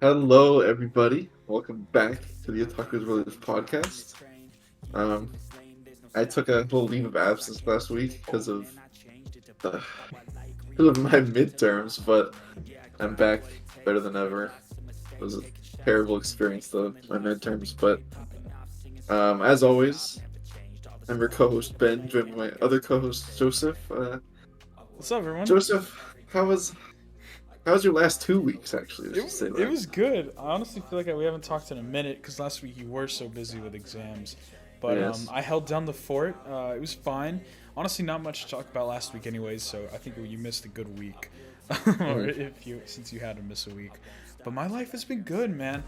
Hello, everybody. Welcome back to the Otaku Brothers podcast. Um, I took a little leave of absence last week the, because of my midterms, but I'm back better than ever. It was a terrible experience, though, my midterms. But as always, I'm your co-host Ben, joined by my other co-host Joseph. What's up, everyone? Joseph, how was your last 2 weeks? Actually, I should say It that. was good. I honestly feel like we haven't talked in a minute because last week you were so busy with exams. But Yes. I held down the fort. It was fine. Honestly, not much to talk about last week, anyways. So I think you missed a good week, or Mhm. since you had to miss a week. But my life has been good, man.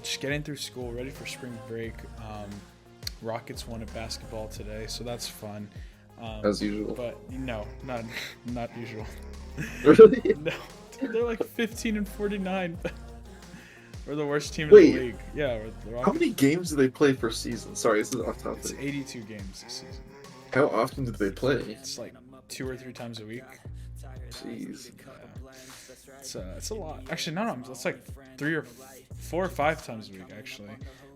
Just getting through school, ready for spring break. Rockets won at basketball today, so that's fun. As usual. But no, not usual. Really? No, dude, they're like 15-49. We're the worst team in Wait. the league. Yeah, we're the How Rockets. many games do they play per season? Sorry, this is off It's topic. 82 games this season. How often do they play? It's like 2 or 3 times a week. Jeez. Yeah. It's a lot. Actually, no, it's like 3 or 4 or 5 times a week. Actually,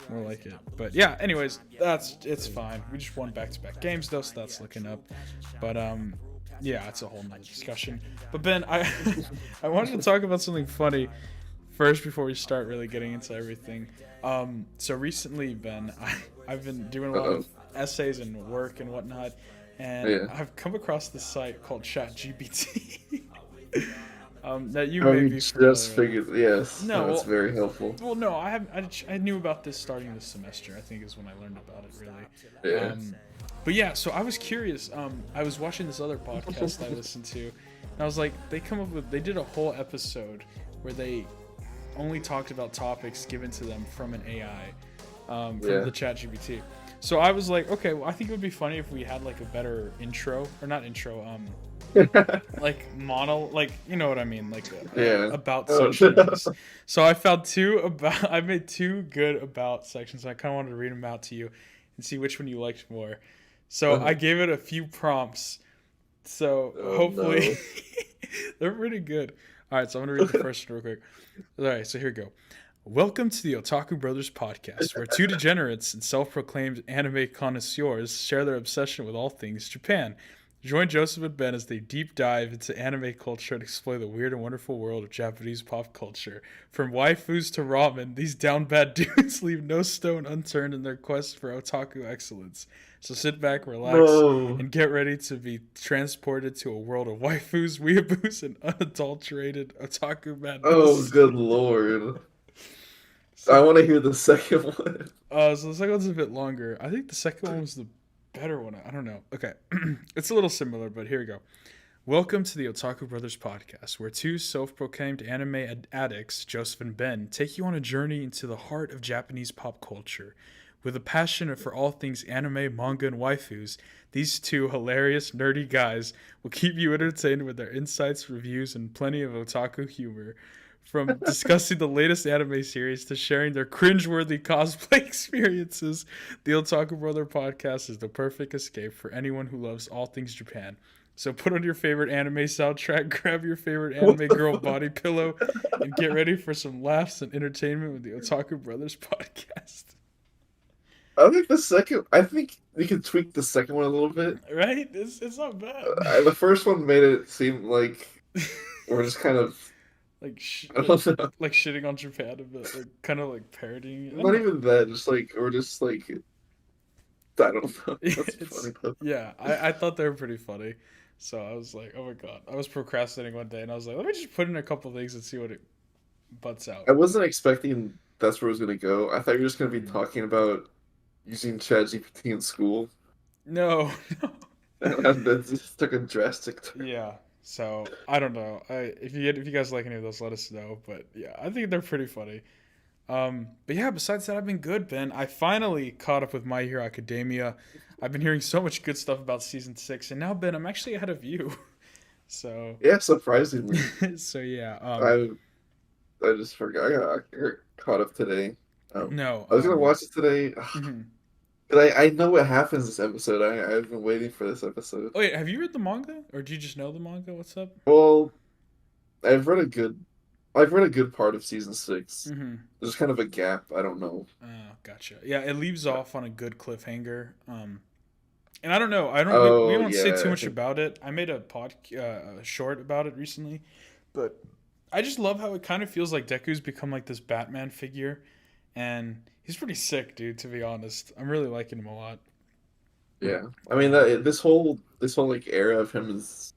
more like it. But yeah. Anyways, it's fine. We just won back-to-back games though, so that's looking up. But yeah, it's a whole nother discussion. But Ben, I I wanted to talk about something funny first before we start really getting into everything. So recently, Ben, I've been doing a lot of essays and work and whatnot, and Yeah. I've come across this site called ChatGPT. That you Oh, may you be just familiar with. figured. Yes, No, that's well, very helpful. no, I knew about this starting this semester. I think is when I learned about it really. Yeah. But yeah, so I was curious. I was watching this other podcast I listened to, and I was like, they did a whole episode where they only talked about topics given to them from an AI, from Yeah. the ChatGPT. So I was like, okay, well, I think it would be funny if we had like a better intro, or not intro, like like you know what I mean, like Yeah. about Oh, section of this. So I found I made two good about sections. I kind of wanted to read them out to you and see which one you liked more. So I gave it a few prompts. So Oh, hopefully no. they're pretty good. All right, so I'm gonna read the first one real quick. All right, so here we go. Welcome to the Otaku Brothers podcast, where two degenerates and self-proclaimed anime connoisseurs share their obsession with all things Japan. Join Joseph and Ben as they deep dive into anime culture and explore the weird and wonderful world of Japanese pop culture. From waifus to ramen, these down bad dudes leave no stone unturned in their quest for otaku excellence. So sit back, relax, No. and get ready to be transported to a world of waifus, weeaboos, and unadulterated otaku Oh, madness. good lord. I So, want to hear the second one. so the second one's a bit longer. I think the second one was the better one. I don't know. Okay. It's a little similar, but here we go. Welcome to the Otaku Brothers podcast, where two self proclaimed anime addicts, Joseph and Ben, take you on a journey into the heart of Japanese pop culture. With a passion for all things anime, manga, and waifus, these two hilarious, nerdy guys will keep you entertained with their insights, reviews, and plenty of otaku humor. From discussing the latest anime series to sharing their cringeworthy cosplay experiences, the Otaku Brother podcast is the perfect escape for anyone who loves all things Japan. So put on your favorite anime soundtrack, grab your favorite What anime the girl fuck? body pillow, and get ready for some laughs and entertainment with the Otaku Brothers podcast. I think we could tweak the second one a little bit. Right? It's not bad. The first one made it seem like we're just kind of, like I don't know, like shitting on Japan a bit, like kind of like parodying. I don't not know. even that, just like, we're just like, I don't know. That's It's funny though. yeah. I thought they were pretty funny, so I was like, oh my god. I was procrastinating one day, and I was like, let me just put in a couple things and see what it butts out. I wasn't expecting that's where it was gonna go. I thought you were just gonna be Mm. talking about using ChatGPT in school. No, no. And that just took a drastic turn. Yeah. So I don't know. If you guys like any of those, let us know. But yeah, I think they're pretty funny. But yeah, besides that, I've been good, Ben. I finally caught up with My Hero Academia. I've been hearing so much good stuff about season 6, and now Ben, I'm actually ahead of you. So, Yeah, surprisingly. so yeah. I I just forgot. I got caught up today. No. I was gonna watch it today, Mhm. but I know what happens this episode. I've been waiting for this episode. Oh wait, have you read the manga, or do you just know the manga? What's up? Well, I've read a good I've read a good part of season 6. Mm-hmm. There's kind of a gap. I don't know. Oh, gotcha. Yeah, it leaves off on a good cliffhanger. And I don't know. I don't. We Oh won't say too yeah, I much think about it. I made a short about it recently, but I just love how it kind of feels like Deku's become like this Batman figure, and he's pretty sick, dude. To be honest, I'm really liking him a lot. yeah. I mean Um, this whole like era of him is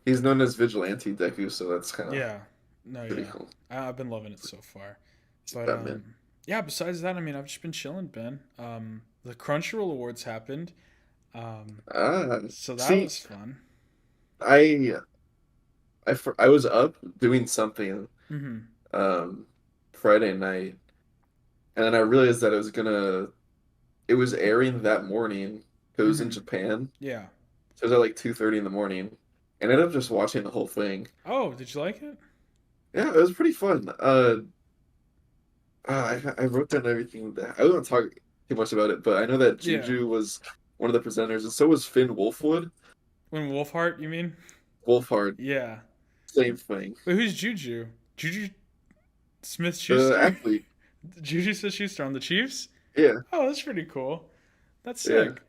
he's known as Vigilante Deku, so that's kind of yeah, no, pretty yeah, cool. I've been loving it so far. It's But Batman. yeah. Besides that, I mean, I've just been chilling, Ben. The Crunchyroll Awards happened, Ah, so that see, was fun. I I was up doing something Mm-hmm. um Friday night, and then I realized that it was airing that morning. It was in Mm-hmm. Japan, Yeah. so it was at like 2:30 in the morning, and I ended up just watching the whole thing. Oh, did you like it? Yeah, it was pretty fun. I wrote down everything that I won't talk too much about it, but I know that Yeah. Juju was one of the presenters, and so was Finn Wolfwood. When Wolfheart, you mean? Wolfhard, Yeah. same thing. Wait, who's Juju? Juju Smith The Schuster? athlete, Juju Smith Schuster on the Chiefs? yeah, Oh, that's pretty cool. That's yeah. sick.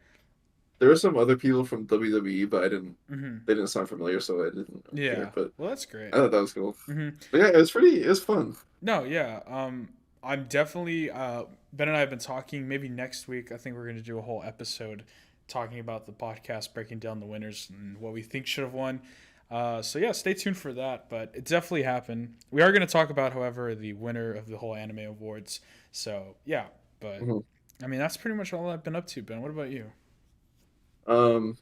There were some other people from WWE, but Hmm. they didn't sound familiar, so I didn't really care. Yeah. But Well, that's great. I thought that was cool. Hmm. But yeah, it was fun. No, yeah. I'm definitely Ben and I have been talking. Maybe next week, I think we're going to do a whole episode talking about the podcast, breaking down the winners and what we think should have won. So yeah, stay tuned for that. But it definitely happened. We are going to talk about, however, the winner of the whole anime awards. So yeah, but Mhm. I mean that's pretty much all I've been up to, Ben. What about you? Um,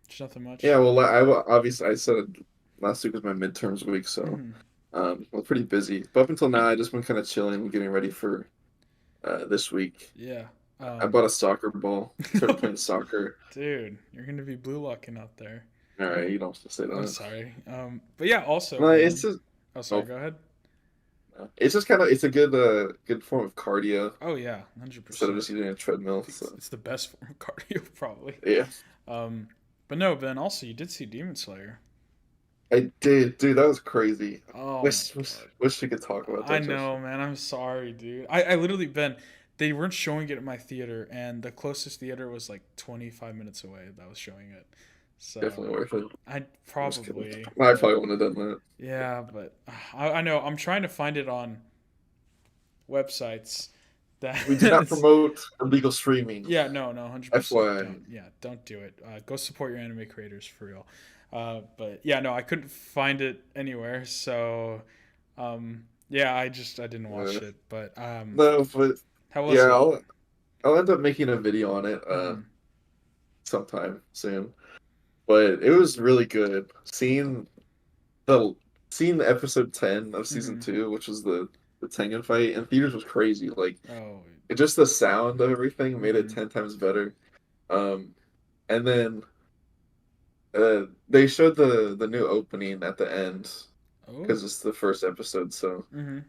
Just nothing yeah, much. well, obviously I said it last week was my midterms week, so Hmm. I was pretty busy. But up until now, I just been kind of chilling, getting ready for this week. Yeah. I bought a soccer ball, started playing soccer. Dude, you're gonna be blue locking out there. All right, you don't have to say I'm that. sorry. But yeah, also, No, it's Ben. just Oh, sorry. oh, Go ahead. no. It's just kind of it's a good form of cardio Oh yeah, hundred instead of percent. just using a I treadmill. think So it's the best form of cardio, probably. yeah, Um, but no, Ben. Also, you did see Demon Slayer. I did, dude. That was crazy. Oh my Wish we could talk god. about I that, Justin. know, man. I'm sorry, dude. I literally, Ben. They weren't showing it at my theater, and the closest theater was like 25 minutes away that was showing it. Definitely So worth it. I'd I'm just kidding. probably, I but probably wouldn't have done that. yeah, but I know I'm trying to find it on websites that We do not promote illegal streaming. yeah, no, no, 100% FYI. don't. Yeah, don't do it. Go support your anime creators for real. But yeah, no, I couldn't find it anywhere. So, yeah, I didn't watch Uh, it. But no, but how was yeah, it? I'll end up making a video on it Hmm. sometime soon. But it was really good. The seeing the episode 10 of season Hmm. 2, which was the Tengen fight in theaters was crazy. Like Oh. just the sound of everything made it Hmm. 10 times better. Um, and then they showed the new opening at the end Oh. because it's the first episode, so Hmm.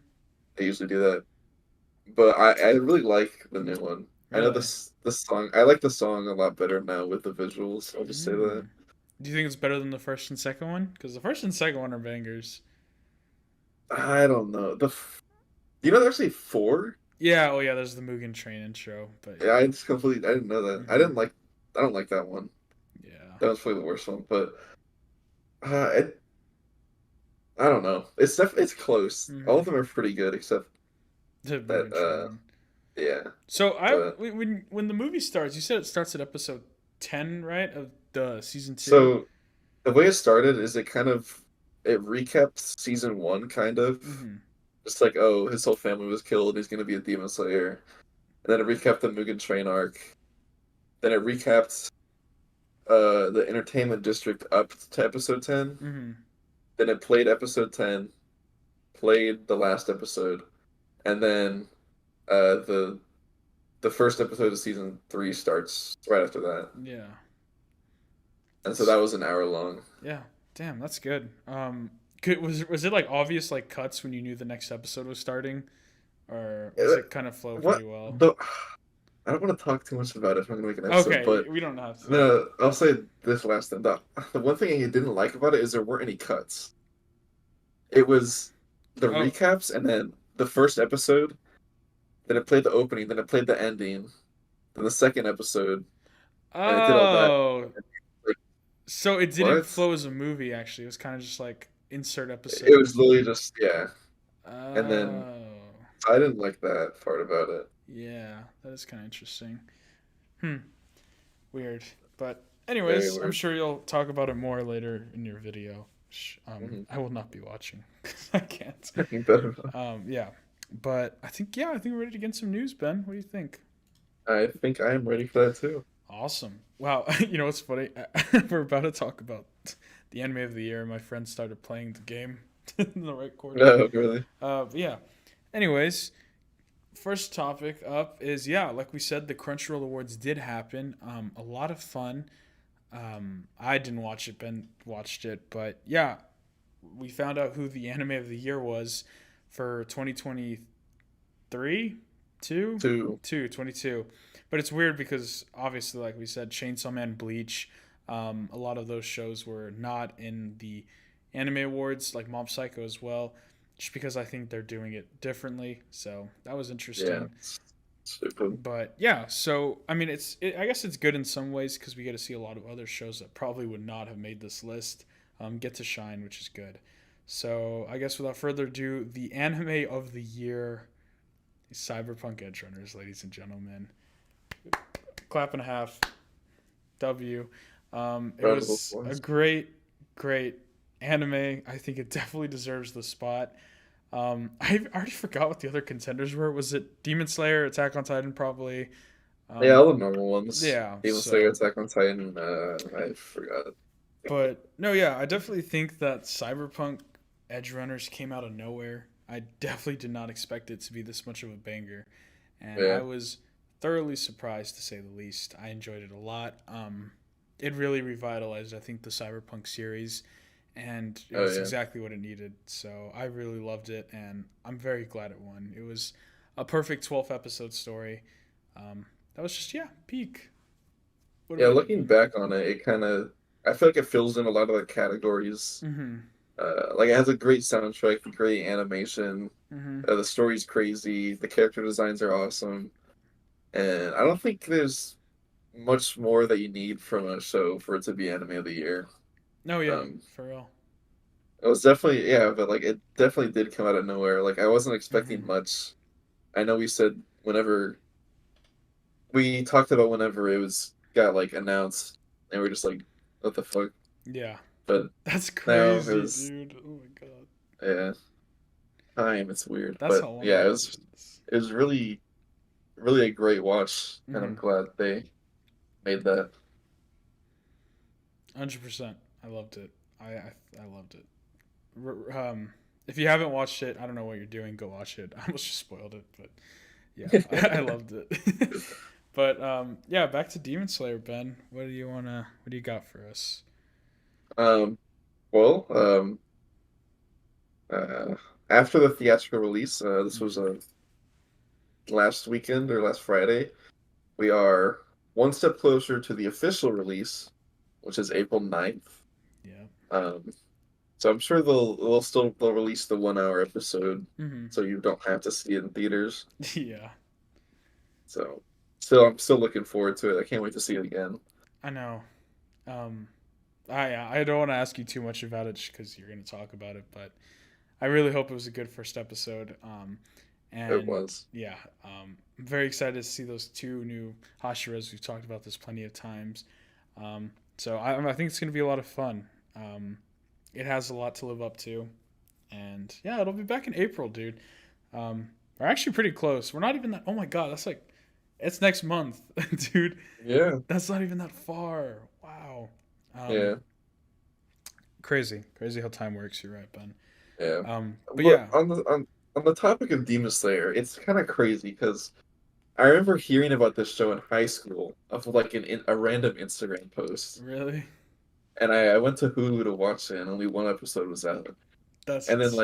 they usually do that. But I really like the new one. I know Really? the song. I like the song a lot better now with the visuals. I'll just say that. Mm. Do you think it's better than the first and second one? Because the first and second one are bangers. I don't know. You know there's actually four. Yeah. Oh yeah. There's the Mugen Train intro. But Yeah, yeah. I didn't know that. Hmm. I don't like that one. Yeah. That was probably the worst one. But it, I don't know. It's close. All Hmm. of them are pretty good except The that. Mugen Train. Yeah. So But when the movie starts, you said it starts at episode 10, right, of the season 2. so the way it started is it recaps season 1 kind of. Mm-hmm. It's like, oh, his whole family was killed. He's gonna be a demon slayer. And then it recapped the Mugen Train arc. Then it recapped the entertainment district up to episode 10. Mm-hmm. Then it played episode 10, played the last episode, and then the first episode of season 3 starts right after that. Yeah. And so that S- was an hour long. Yeah. Damn, that's good. Was it like obvious like cuts when you knew the next episode was starting, or was Uh, it kind of flow What pretty well? the I don't want to talk too much about it if I'm gonna make an episode, Okay, but we don't have to. no, I'll say this last thing. The one thing I didn't like about it is there weren't any cuts. it was the Oh, recaps and then the first episode. Then it played the opening. Then it played the ending. Then the second episode, and it did all that. oh. Like, So it didn't what? flow as a movie. Actually, it was kind of just like insert It episode. was literally just yeah. And then Oh, I didn't like that part about it. yeah, that is kind of interesting. Hmm, weird. But Very anyways, I'm weird. sure you'll talk about it more later in your video. Mm-hmm. I will not be watching 'cause I can't. Better. Yeah, but I think we're ready to get some news, Ben. What do you think? I think I am ready for that too. Awesome. Wow. You know what's funny? We're about to talk about the anime of the year. My friend started playing the game in the right corner. No, really. But yeah. Anyways, first topic up is yeah, like we said, the Crunchyroll Awards did happen. A lot of fun. I didn't watch it. Ben watched it, but yeah, we found out who the anime of the year was for 2023, two, Two. 22. But it's weird because obviously, like we said, Chainsaw Man, Bleach, a lot of those shows were not in the anime awards, like Mob Psycho as well, just because I think they're doing it differently. So that was Yeah. interesting. Stupid. But yeah, so I mean, I guess it's good in some ways because we get to see a lot of other shows that probably would not have made this list get to shine, which is good. So I guess without further ado, the anime of the year is Cyberpunk Edgerunners, ladies and gentlemen. Clap and a half. W. It Round of was a applause. great anime. I think it definitely deserves the spot. I already forgot what the other contenders were. Was it Demon Slayer, Attack on Titan, probably? Yeah, Um, all the normal ones. yeah. Demon Slayer, So, Attack on Titan. I forgot. but no, yeah, I definitely think that Cyberpunk Edge Runners came out of nowhere. I definitely did not expect it to be this much of a banger, and I Yeah. was thoroughly surprised to say the least. I enjoyed it a lot. It really revitalized, I think, the Cyberpunk series, and it Oh was yeah. exactly what it needed. So I really loved it, and I'm very glad it won. It was a perfect 12 episode story. That was just yeah, peak. What Yeah. about you, Looking Ben? back on it, it kind of. I feel like it fills in a lot of the categories. Mm-hmm. Like it has a great soundtrack, great animation. Mm-hmm. The story's crazy. The character designs are awesome, and I don't think there's much more that you need from a show for it to be anime of the year. No, yeah, Um, for real. it was definitely yeah, but like it definitely did come out of nowhere. Like I wasn't expecting Mm-hmm. much. I know we said whenever we talked about whenever it was got like announced, and we're just like, what the fuck? Yeah, But that's now it crazy, was dude. Oh my god, yeah, time. It's weird, that's but how long yeah, ago it is. it was really a great watch, and I'm Mm-hmm. glad they made that. 100%. I loved it. I loved it. If you haven't watched it, I don't know what you're doing. Go watch it. I almost just spoiled it, but yeah, I loved it. But yeah, back to Demon Slayer, Ben. What do you got for us? um, well, uh, after the theatrical release, this was Mm-hmm. last weekend or last Friday. We are one step closer to the official release, which is April 9th. Yeah. Um, so I'm sure they'll release the 1 hour episode, Mm-hmm. so you don't have to see it in theaters. Yeah, So still, I'm still looking forward to it. I can't wait to see it again. I know. Um, I don't want to ask you too much about it just because you're going to talk about it, but I really hope it was a good first episode. It And was. yeah, I'm very excited to see those two new Hashiras. We've talked about this plenty of times. So I think it's going to be a lot of fun. It has a lot to live up to. And yeah, it'll be back in April, dude. We're actually pretty close. We're not even that. Oh my God, that's like, it's next month, dude. Yeah, That's not even that far. Wow. yeah, Um, crazy how time works. You're right, Ben. yeah. But But yeah. on the topic of Demon Slayer, it's kind of crazy because I remember hearing about this show in high school of like a random Instagram post, Really? and I went to Hulu to watch it, and only one episode was out, That's and then insane.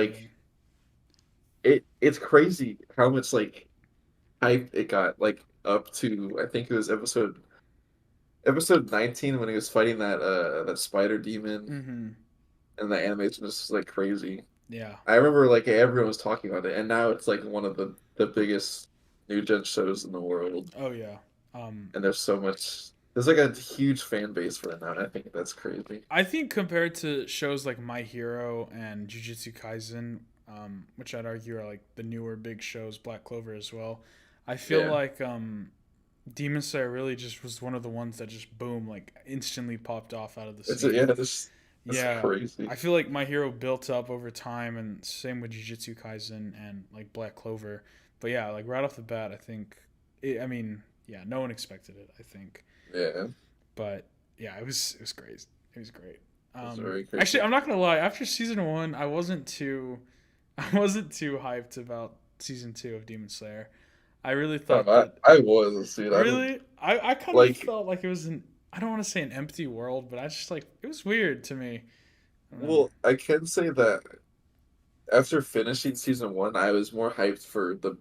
like it's crazy how much like hype it got like up to I think it was episode 19 when he was fighting that spider demon, Mm-hmm. and the animation was just like crazy. Yeah. I remember like everyone was talking about it, and now it's like one of the biggest new gen shows in the world. Oh yeah. Um, And there's like a huge fan base for it now, and I think that's crazy. I think compared to shows like My Hero and Jujutsu Kaisen, which I'd argue are like the newer big shows, Black Clover as well. I feel Yeah, like Demon Slayer really just was one of the ones that just boom, like instantly popped off out of the yeah, scene. that's Yeah, crazy. I feel like My Hero built up over time, and same with Jujutsu Kaisen and like Black Clover. But yeah, like right off the bat, I think, I mean, yeah, no one expected it. I think, Yeah, but yeah, it was great. It was great. it's very Actually, crazy. I'm not gonna lie. After season one, I wasn't too hyped about season two of Demon Slayer. I really Oh, thought that I was, dude. I didn't really, I kind of like. felt like it was an, I don't want to say an empty world, but I just like it was weird to me. I don't know. Well, I can say that after finishing season one, I was more hyped for the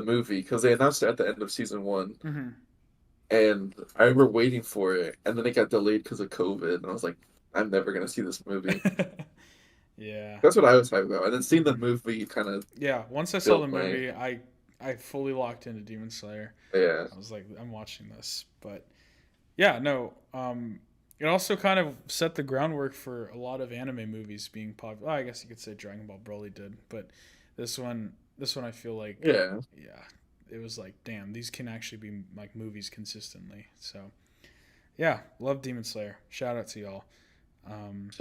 movie because they announced it at the end of season one, Hmm. and I remember waiting for it, and then it got delayed because of COVID, and I was like, I'm never gonna see this movie. Yeah. That's what I was hyped about, and then seeing the movie kind of Yeah. Once I saw the built my movie, I fully locked into Demon Slayer. yeah. I was like, I'm watching this. But yeah, no. It also kind of set the groundwork for a lot of anime movies being popular. Well, I guess you could say Dragon Ball Broly did, but this one, I feel like, Yeah. yeah, it was like, damn, these can actually be like movies consistently. So yeah, love Demon Slayer. Shout out to y'all. Um,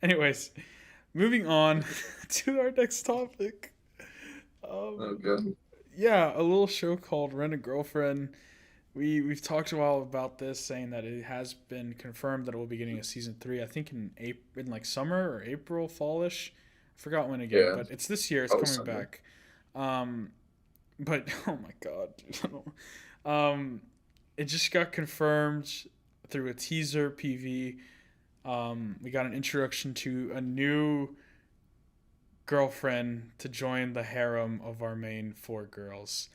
anyways, moving on to our next topic. Oh Um, god. yeah, a little show called Rent a Girlfriend. We've talked a while about this, saying that it has been confirmed that it will be getting a season three. I think in April, in like summer or April, fallish. I forgot when again, Yeah. but it's this year. It's Oh, coming summer. back. Um, but oh my god, dude. um, it just got confirmed through a teaser PV. We got an introduction to a new girlfriend to join the harem of our main four girls,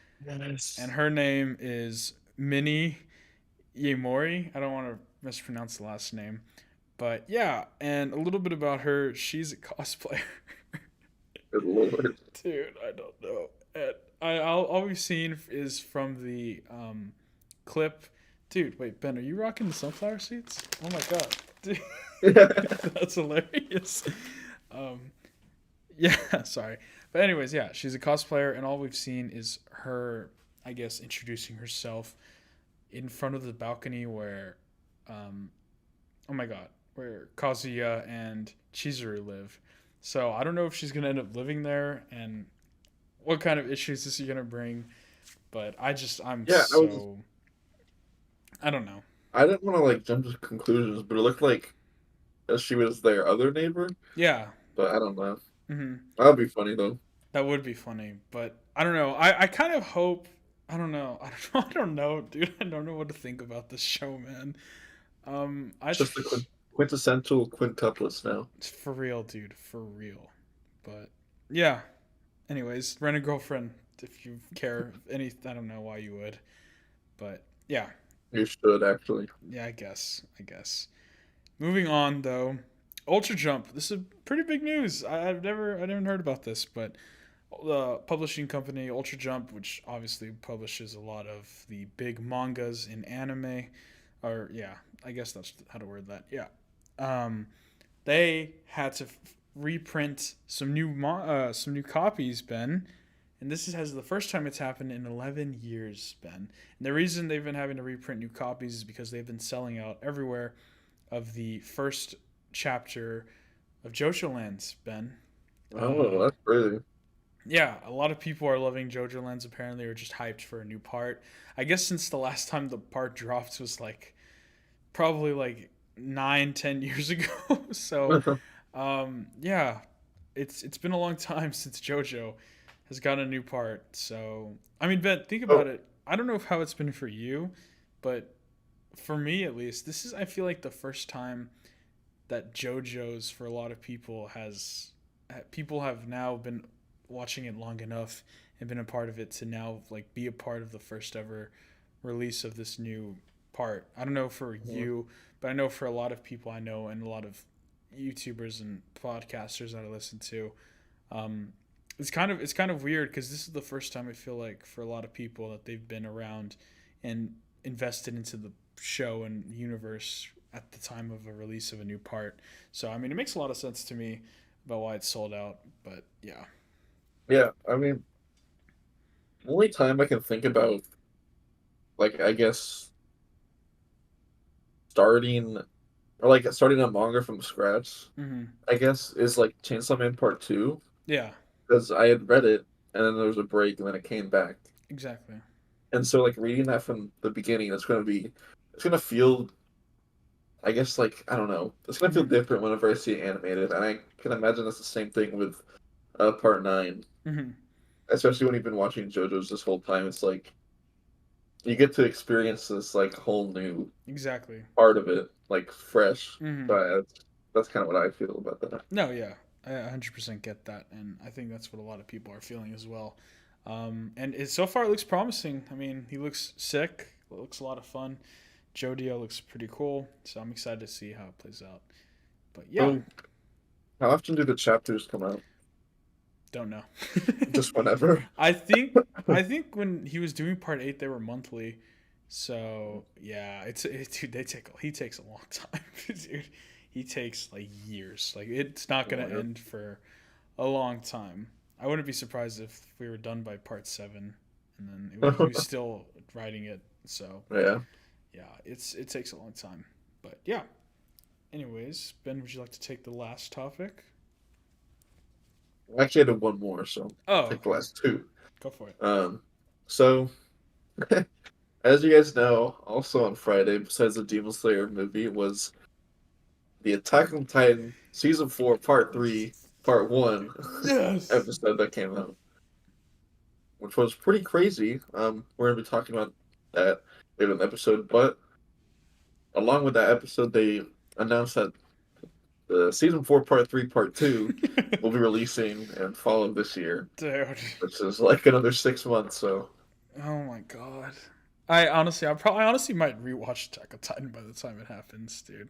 and Yes. her name is Minnie Yemori. I don't want to mispronounce the last name, but yeah, and a little bit about her. She's a cosplayer. Good lord. Dude, I don't know. And all we've seen is from the clip. Dude, wait, Ben, are you rocking the sunflower seeds? Oh my god, dude, that's hilarious. Um, yeah, sorry, but anyways, yeah, she's a cosplayer, and all we've seen is her, I guess, introducing herself in front of the balcony where, um, oh my god, where Kazuya and Chizuru live. So I don't know if she's gonna end up living there and what kind of issues is he gonna bring. But I'm Yeah, so, I don't know. I didn't want to like jump to conclusions, but it looked like she was their other neighbor, Yeah, but I don't know. hmm, That'd be funny though. that would be funny. But I don't know. I kind of hope. I don't know. I don't know. I don't know, dude. I don't know what to think about this show, man. I It's just the just quintessential quintuplets now. It's for real, dude, for real. But yeah. Anyways, Rent a Girlfriend. If you care any, I don't know why you would, but yeah, You should actually. yeah. I guess. Moving on though, Ultra Jump. This is pretty big news. I never heard about this, but the publishing company Ultra Jump, which obviously publishes a lot of the big mangas in anime, or yeah, I guess that's how to word that. Yeah, um, they had to reprint some new copies, Ben. And this has the first time it's happened in 11 years, Ben. And the reason they've been having to reprint new copies is because they've been selling out everywhere of the first chapter of JoJo Lands, Ben. Oh, Uh, that's crazy. yeah, a lot of people are loving JoJo Lands apparently, or just hyped for a new part. I guess since the last time the part dropped was like probably like 9, 10 years ago. So yeah, it's been a long time since JoJo has gotten a new part. So I mean, Ben, think Oh, about it. I don't know how it's been for you, but for me at least, this is, I feel like, the first time that JoJo's for a lot of people has, people have now been watching it long enough and been a part of it to now like be a part of the first ever release of this new part. I don't know for yeah. you, but I know for a lot of people I know, and a lot of YouTubers and podcasters that I listen to. Um, it's kind of weird because this is the first time I feel like for a lot of people that they've been around and invested into the show and universe at the time of a release of a new part. So I mean, it makes a lot of sense to me about why it's sold out. But yeah. Yeah, I mean, the only time I can think about, like, I guess starting starting a manga from scratch, Mm-hmm. I guess, is like Chainsaw Man Part 2, Yeah. because I had read it and then there was a break and then it came back. Exactly. And so like reading that from the beginning, it's gonna feel, I guess, like, I don't know, it's gonna feel Mm-hmm. different whenever I see it animated. And I can imagine that's the same thing with Part 9, Mm-hmm. especially when you've been watching JoJo's this whole time. It's like you get to experience this like whole new Exactly. part of it, like fresh. Mm-hmm. But that's kind of what I feel about that. No, yeah, I 100% get that, and I think that's what a lot of people are feeling as well. And so far it looks promising. I mean, he looks sick. It looks a lot of fun. Jodio looks pretty cool, so I'm excited to see how it plays out. But yeah, So, how often do the chapters come out? don't know. Just whenever. I think when he was doing part 8, they were monthly. So yeah, dude. He takes a long time, dude. He takes like years. Like it's not gonna Yeah. end for a long time. I wouldn't be surprised if we were done by part 7, and then he was still writing it. So Yeah. yeah, it takes a long time. But yeah. Anyways, Ben, would you like to take the last topic? I actually had one more, so Oh, I'll take the okay. last two. Go for it. So as you guys know, also on Friday, besides the Demon Slayer movie, was the Attack on Titan season 4, part 3, part 1 Yes. episode that came out, which was pretty crazy. We're gonna be talking about that later in the episode, but along with that episode, they announced that the season 4, part 3, part 2 will be releasing and fall of this year, Dude. which is like another 6 months. So Oh my god. I honestly might rewatch Attack on Titan by the time it happens, dude.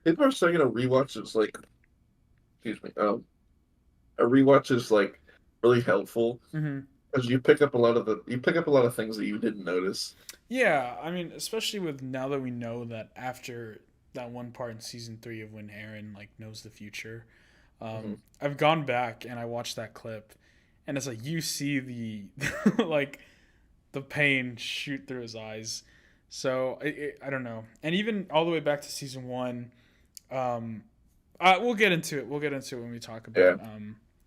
people are saying a rewatch is like, excuse me, a rewatch is like really helpful Hmm. because you pick up a lot of things that you didn't notice. Yeah, I mean, especially with now that we know that after that one part in season 3 of when Aaron like knows the future, Hmm. I've gone back and I watched that clip, and it's like you see the like the pain shoot through his eyes. So I don't know, and even all the way back to season 1, um, we'll get into it. We'll get into it when we talk Yeah. about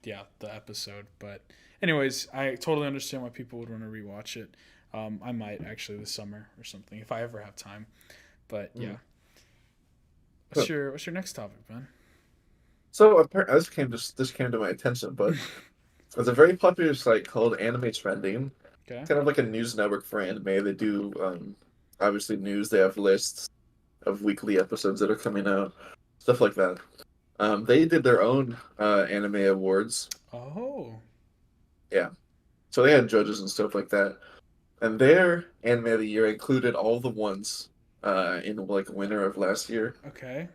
yeah, the episode. But anyways, I totally understand why people would want to rewatch it. I might actually this summer or something if I ever have time. But yeah, Mhm. what's your next topic, Ben? So this came to my attention, but there's a very popular site called Anime Trending, Okay. kind of like a news network for anime. They do obviously news. They have lists of weekly episodes that are coming out, stuff like that. They did their own anime awards. Oh. Yeah, so they had judges and stuff like that. And their anime of the year included all the ones in like winter of last year, Okay.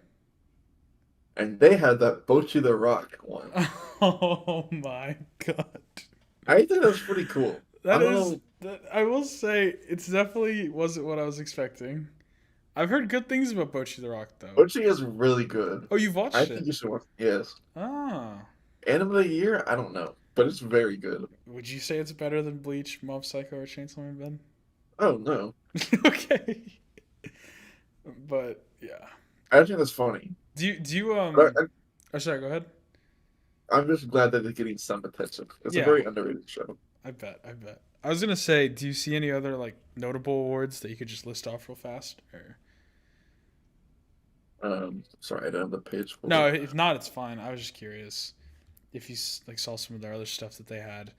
and they had that Bochi the Rock one. Oh my god. I think that's pretty cool. I That don't is know. that I will say it's definitely wasn't what I was expecting. I've heard good things about Bochi the Rock though. Bochi is really good. Oh, you've I watched think it? you should watch. Yes, Ah. anime of the year. I don't know, but it's very good. Would you say it's better than Bleach, Mob Psycho, or Chainsaw Man, Ben? Oh no, Okay. But yeah. I think that's funny. Do you But oh sorry, go ahead. I'm just glad that they're getting some attention. It's a Yeah, very underrated show. I bet. I was gonna say, do you see any other like notable awards that you could just list off real fast? Or Sorry, I don't have the page pulled no, up. if not, it's fine. I was just curious if you like saw some of their other stuff that they had.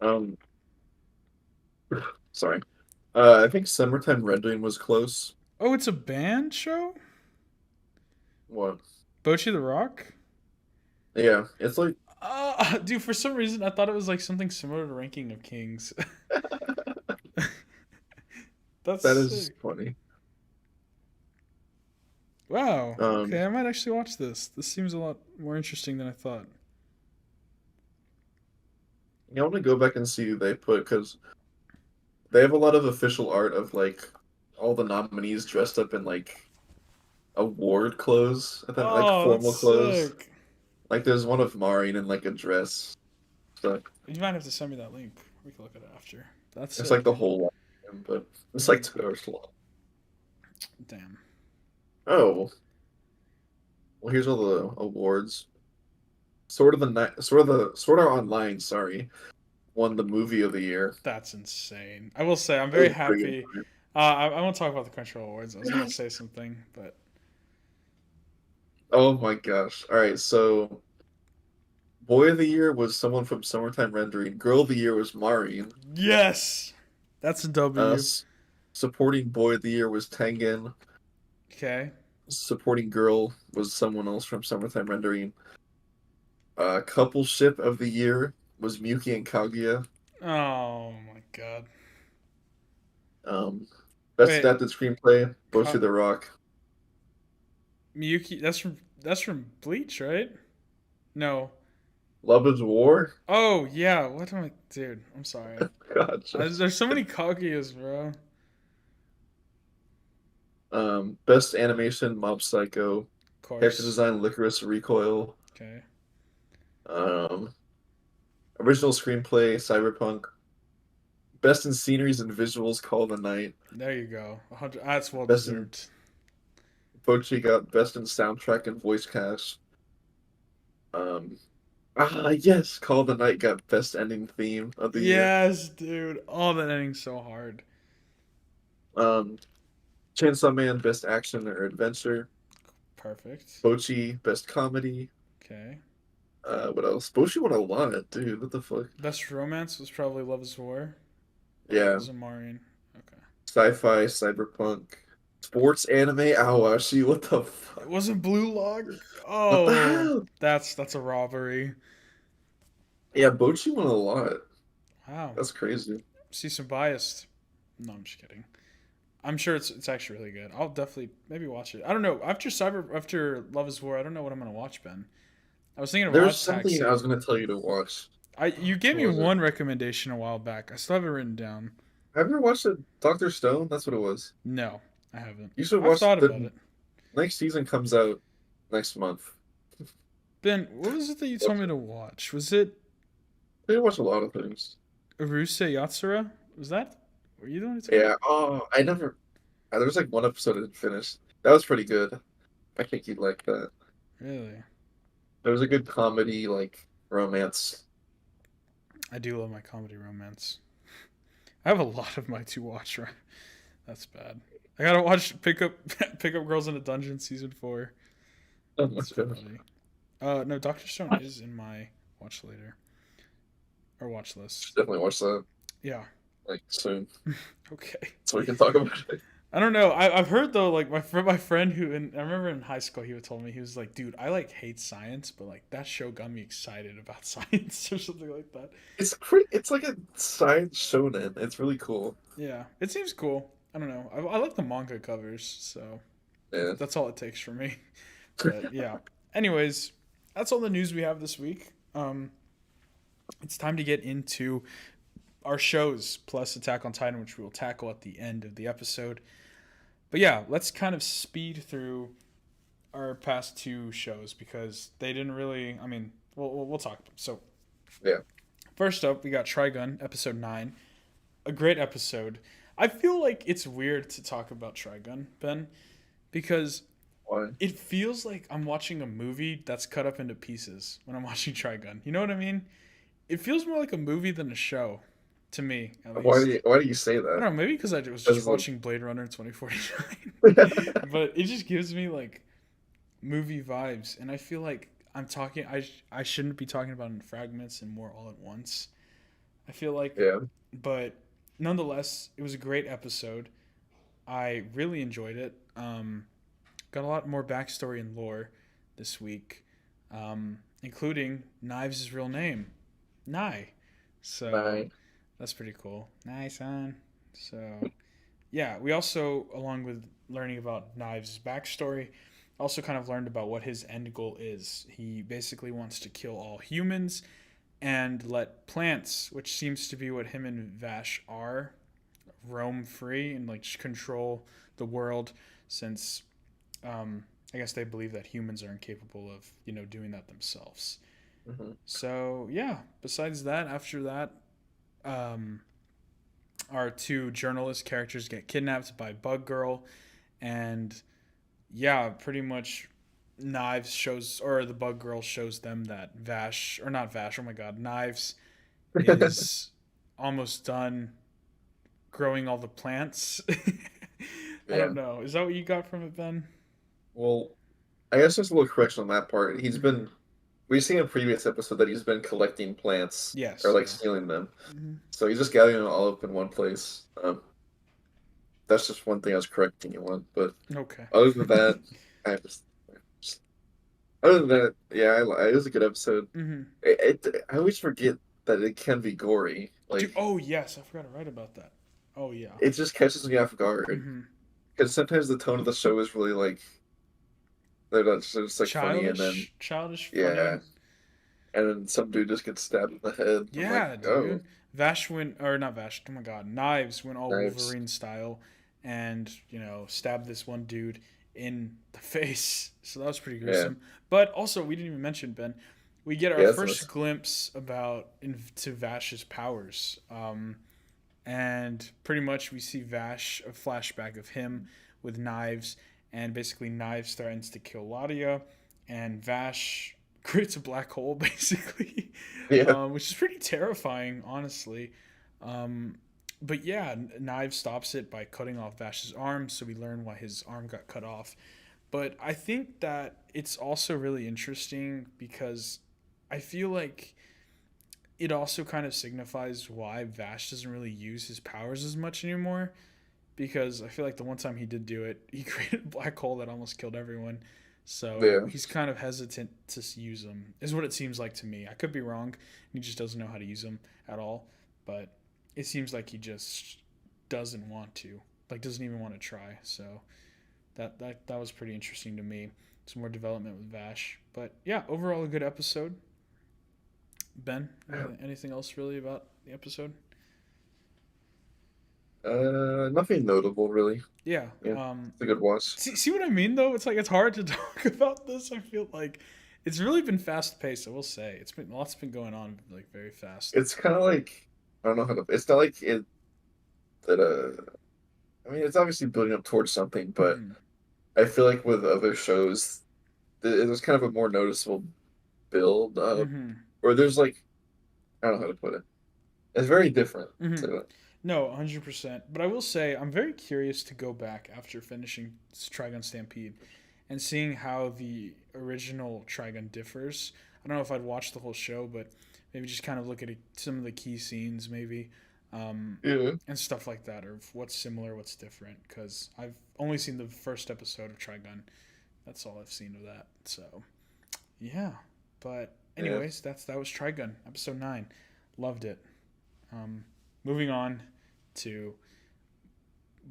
Um, sorry. I think Summertime Rendering was close. Oh, it's a band show? What? Bochi the Rock? Yeah, it's like Dude, for some reason I thought it was like something similar to Ranking of Kings. That's that is sick. funny. Wow. Um, Okay, I might actually watch this. This seems a lot more interesting than I thought. I want to go back and see who they put because they have a lot of official art of like all the nominees dressed up in like award clothes, I think, like Oh, that's formal clothes. sick. Like there's one of Maureen in like a dress. So You might have to send me that link. We can look at it after. That's it's like sick. the whole lot, but it's like 2 hours long. Damn. Oh, well, here's all the awards. Sword Art Online, sorry, won the movie of the year. That's insane. I will say I'm That very was a pretty good happy. I won't talk about the Crunchyroll Awards. I was gonna movie. say something, but Oh my gosh. All right, so Boy of the Year was someone from Summertime Rendering. Girl of the Year was Maureen. yes, that's a Uh, W. s- Supporting Boy of the Year was Tengen. Okay. Supporting Girl was someone else from Summertime Rendering. Coupleship of the Year was Miyuki and Kaguya. Oh my god. Um, Best Wait, Adapted Screenplay, Ka- Boshi the Rock. Miyuki. That's from Bleach, right? No. Love is War. Oh yeah. What am I, dude? I'm sorry. Gotcha. There's so many Kaguyas, bro. Of Best Animation, Mob Psycho. Character course. Design, Licorice Recoil. Okay. Um, Original Screenplay, Cyberpunk. Best in Sceneries and Visuals, Call of the Night. There you go. 100. That's well Best in deserved. Bochi got Best in Soundtrack and Voice Cast. Um, yes, Call of the Night got Best Ending Theme of the Year. Yes, dude. Oh, that ending's so hard. Um, Chainsaw Man, Best Action or Adventure. Perfect. Bochi, Best Comedy. Okay. What else? Bochi won a lot, dude. What the fuck? Best romance was probably Love is War. Or Yeah. was it Maureen? Okay. Sci-fi, Cyberpunk. Sports anime, Awashi. What the It fuck? wasn't Blue Lock. What the Oh, hell? that's a robbery. Yeah, Bochi won a lot. Wow. That's crazy. See some biased. No, I'm just kidding. I'm sure it's actually really good. I'll definitely maybe watch it. I don't know. After Love is War, I don't know what I'm gonna watch, Ben. I was thinking of There's Odd something I was Taxi. gonna tell you to watch. You gave What me was it? one recommendation a while back. I still have it written down. Have you ever watched it? Doctor Stone? That's what it was. No, I haven't. You should I've watch thought about the it. next season comes out next month. Ben, what was it that you told Watch me it. to watch? Was it You watch a lot of things. Urusei Yatsura? Was that? Were you the one who told me? Yeah. Oh, I never. There was like one episode I didn't finish. That was pretty good. I think you'd like that. Really? There was a good comedy, like romance. I do love my comedy romance. I have a lot of my to watch. Right? That's bad. I gotta watch Pick Up Girls in a Dungeon season 4. Oh my That's gosh. funny. No, Doctor Stone is in my watch later or watch list. Should definitely watch that Yeah. like soon, Okay. so we can talk about it. I don't know. I've heard though, like my friend who, and I remember in high school, he would told me he was like, dude, I like hate science, but like that show got me excited about science or something like that. It's pretty. It's like a science shonen. It's really cool. Yeah, it seems cool. I don't know. I like the manga covers, so Yeah. that's all it takes for me. But yeah. Anyways, that's all the news we have this week. It's time to get into our shows plus Attack on Titan, which we will tackle at the end of the episode. But yeah, let's kind of speed through our past 2 shows because they didn't really. I mean, we'll talk. So Yeah. first up, we got Trigun, episode 9, a great episode. I feel like it's weird to talk about Trigun, Ben, because Why? it feels like I'm watching a movie that's cut up into pieces when I'm watching Trigun. You know what I mean? It feels more like a movie than a show, to me at least. Why do you say I that? don't know, maybe because I was just Because like, watching Blade Runner 2049. But it just gives me like movie vibes, and I feel like I'm talking. I shouldn't be talking about it in fragments and more all at once. I feel like, yeah. but nonetheless, it was a great episode. I really enjoyed it. Got a lot more backstory and lore this week, including Knives' real name, Nye. So Bye. that's pretty cool. Nice, son. So, yeah, we also, along with learning about Knives' backstory, also kind of learned about what his end goal is. He basically wants to kill all humans and let plants, which seems to be what him and Vash are, roam free and like just control the world, since I guess they believe that humans are incapable of doing that themselves. Hmm. So yeah. Besides that, after that, um, our two journalist characters get kidnapped by Bug Girl, and yeah, pretty much Knives shows, or the Bug Girl shows them that Vash, or not Vash, oh my god, Knives is almost done growing all the plants. I Yeah. don't know. Is that what you got from it, Ben? Well, I guess there's a little correction on that part. Mm-hmm. We've seen in a previous episode that he's been collecting plants or Yes, like yeah. stealing them. Mm-hmm. So he's just gathering them all up in one place. That's just one thing I was correcting you on. But Okay. other than that, I just other than that, yeah, it was a good episode. Mm-hmm. I always forget that it can be gory. Dude, Like oh yes, I forgot to write about that. Oh yeah. it just catches me off guard Mm-hmm. because sometimes the tone of the show is really like they're just like funny, and then Childish, yeah, funny. and then some dude just gets stabbed in the head. I'm like, Yeah, oh, dude. Vash went, or not Vash. Oh my God, Knives went all knives. Wolverine style, and stabbed this one dude in the face. So that was pretty Yeah, gruesome. But also, we didn't even mention, Ben. We get our yeah, first glimpse about into Vash's powers, and pretty much we see Vash, a flashback of him with Knives, and basically Knives threatens to kill Ladia, and Vash creates a black hole basically, yeah, which is pretty terrifying, honestly. Um, but yeah, Knives stops it by cutting off Vash's arm, so we learn why his arm got cut off. But I think that it's also really interesting because I feel like it also kind of signifies why Vash doesn't really use his powers as much anymore. Because I feel like the one time he did do it, he created a black hole that almost killed everyone. So yeah. he's kind of hesitant to use them, is what it seems like to me. I could be wrong. He just doesn't know how to use them at all. But it seems like he just doesn't want to, like doesn't even want to try. So that was pretty interesting to me. Some more development with Vash, but yeah, overall a good episode. Ben, anything else really about the episode? Nothing notable really. Yeah. Yeah, it's a good watch. See what I mean though? It's like it's hard to talk about this. I feel like it's really been fast paced. I will say it's been lots been going on like very fast. It's kind of like I don't know how to. It's not like it that I mean, it's obviously building up towards something, but Mm-hmm. I feel like with other shows, there's kind of a more noticeable build up, Mm-hmm. or there's like I don't know how to put it. It's very different Mm-hmm. to it. No, 100%. But I will say I'm very curious to go back after finishing Trigun Stampede and seeing how the original Trigun differs. I don't know if I'd watch the whole show, but maybe just kind of look at some of the key scenes, maybe, Yeah, and stuff like that, or what's similar, what's different. Because I've only seen the first episode of Trigun. That's all I've seen of that. So yeah. But yeah. anyways, that was Trigun episode 9. Loved it. Um, Moving on to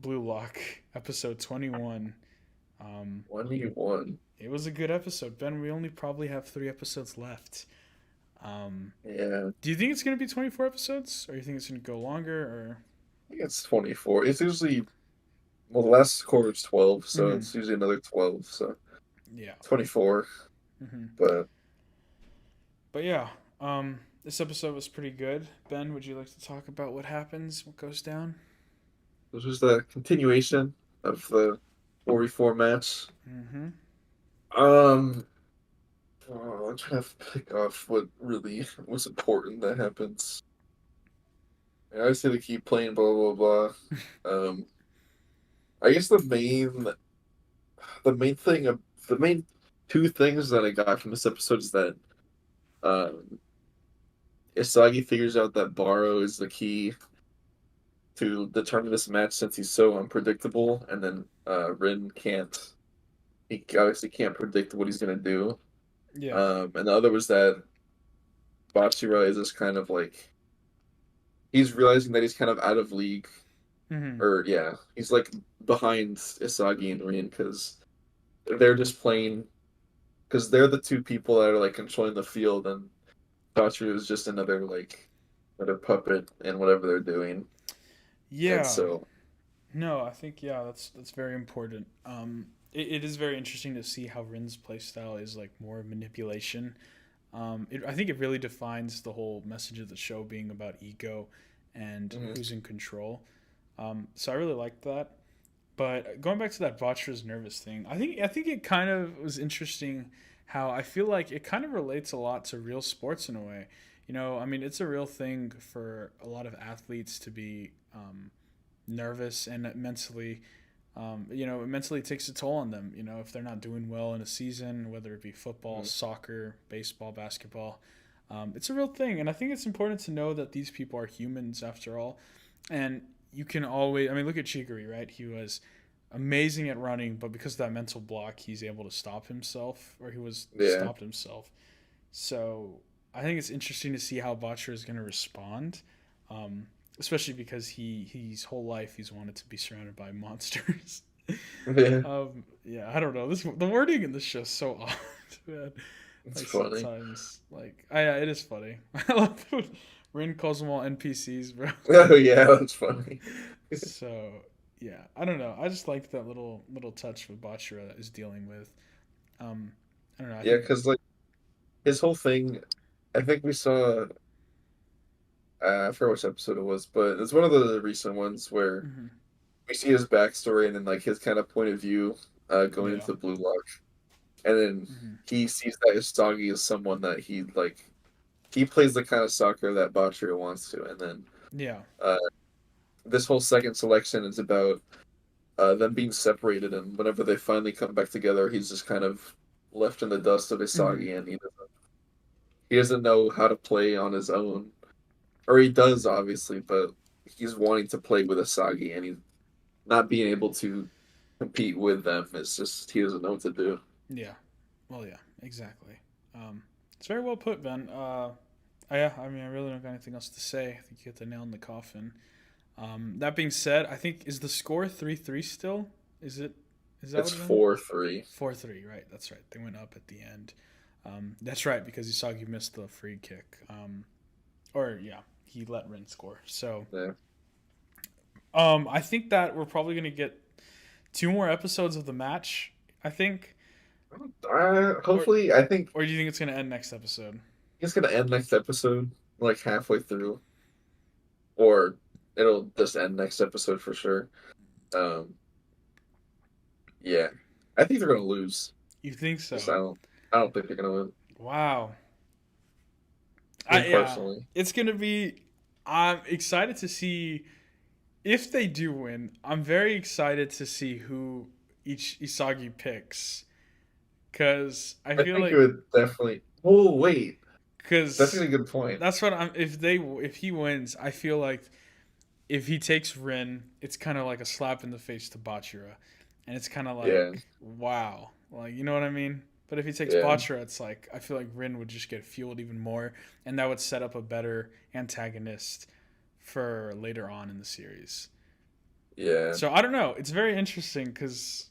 Blue Lock episode 21. 21. It was a good episode, Ben. We only probably have 3 episodes left. Yeah, Do you think it's going to be 24 episodes, or you think it's going to go longer? Or I think it's 24. It's usually well, the last quarter is 12, so mm-hmm. it's usually another 12, so Yeah. 24. Mm-hmm. But But yeah, this episode was pretty good. Ben, would you like to talk about what happens, what goes down? this was the continuation of the 44 match. Mm-hmm. Um, I'm trying to pick off what really was important that happens. I always say to keep playing, blah blah blah. Um, I guess the main thing of the main two things that I got from this episode is that um, Isagi figures out that Baro is the key to determine this match since he's so unpredictable, and then Rin can't. He obviously can't predict what he's gonna do. Yeah. And the other was that Bachira is just kind of like he's realizing that he's kind of out of league, Mm-hmm. or yeah, he's like behind Isagi and Rin because they're just playing because they're the two people that are like controlling the field, and Bachira is just another puppet in whatever they're doing. And Yeah. so, No, I think yeah, that's very important. It is very interesting to see how Rin's playstyle is like more manipulation. I think it really defines the whole message of the show being about ego and mhm. who's in control. So I really liked that. But going back to that Botchera's nervous thing, I think it kind of was interesting how I feel like it kind of relates a lot to real sports in a way. I mean, it's a real thing for a lot of athletes to be nervous and it mentally takes a toll on them. If they're not doing well in a season, whether it be football, Mhm. soccer, baseball, basketball, it's a real thing. And I think it's important to know that these people are humans after all. And you can always, I mean, look at Chiguri, right? He was amazing at running, but because of that mental block, he's able to stop himself, or he was Yeah, stopped himself. So I think it's interesting to see how Botcher is going to respond, um, especially because his whole life he's wanted to be surrounded by monsters. yeah, Yeah, I don't know. The wording in this show is so odd, man. it's Like funny. sometimes, yeah, it is funny. I love when Rin calls them all NPCs, bro. Oh yeah, that's funny. So yeah, I don't know. I just like that little touch with Bachira is dealing with. Um, I don't know. I Yeah, think. because like his whole thing, I think we saw. I forgot which episode it was, but it's one of the recent ones where Mhm. we see his backstory and then like his kind of point of view going Yeah. into the Blue Lock, and then Hmm. he sees that Isagi is someone that he plays the kind of soccer that Bachira wants to, and then Yeah. uh, this whole second selection is about them being separated, and whenever they finally come back together, he's just kind of left in the dust of Hmm. Isagi, and he doesn't know how to play on his own, or he does obviously, but he's wanting to play with Isagi, and he's not being able to compete with them. It's just he doesn't know what to do. Yeah. Well, yeah. Exactly. It's very well put, Ben. Yeah. I mean, I really don't got anything else to say. I think you hit the nail in the coffin. That being said, I think is the score 3-3 still? Is it? Is that It's what it ended? 4-3. 4-3, right? That's right. They went up at the end. That's right because Usagi missed the free kick. Or yeah, he let Rin score. So Yeah. I think that we're probably gonna get two more episodes of the match. I think, or Hopefully, I think or do you think it's gonna end next episode? it's gonna end next episode, like halfway through, or it'll just end next episode for sure. Um, yeah, I think they're gonna lose. You think Just so? I don't think they're gonna win. Wow. Me Yeah, personally, it's gonna be. I'm excited to see if they do win. I'm very excited to see who each Isagi picks because I I feel think it like would definitely. Oh wait, that's a because good point. that's what I'm. If he wins, I feel like if he takes Rin, it's kind of like a slap in the face to Bachira, and it's kind of Yeah, like wow, like you know what I mean. But if he takes yeah, Bachira, it's like I feel like Rin would just get fueled even more, and that would set up a better antagonist for later on in the series. yeah. So I don't know. It's very interesting because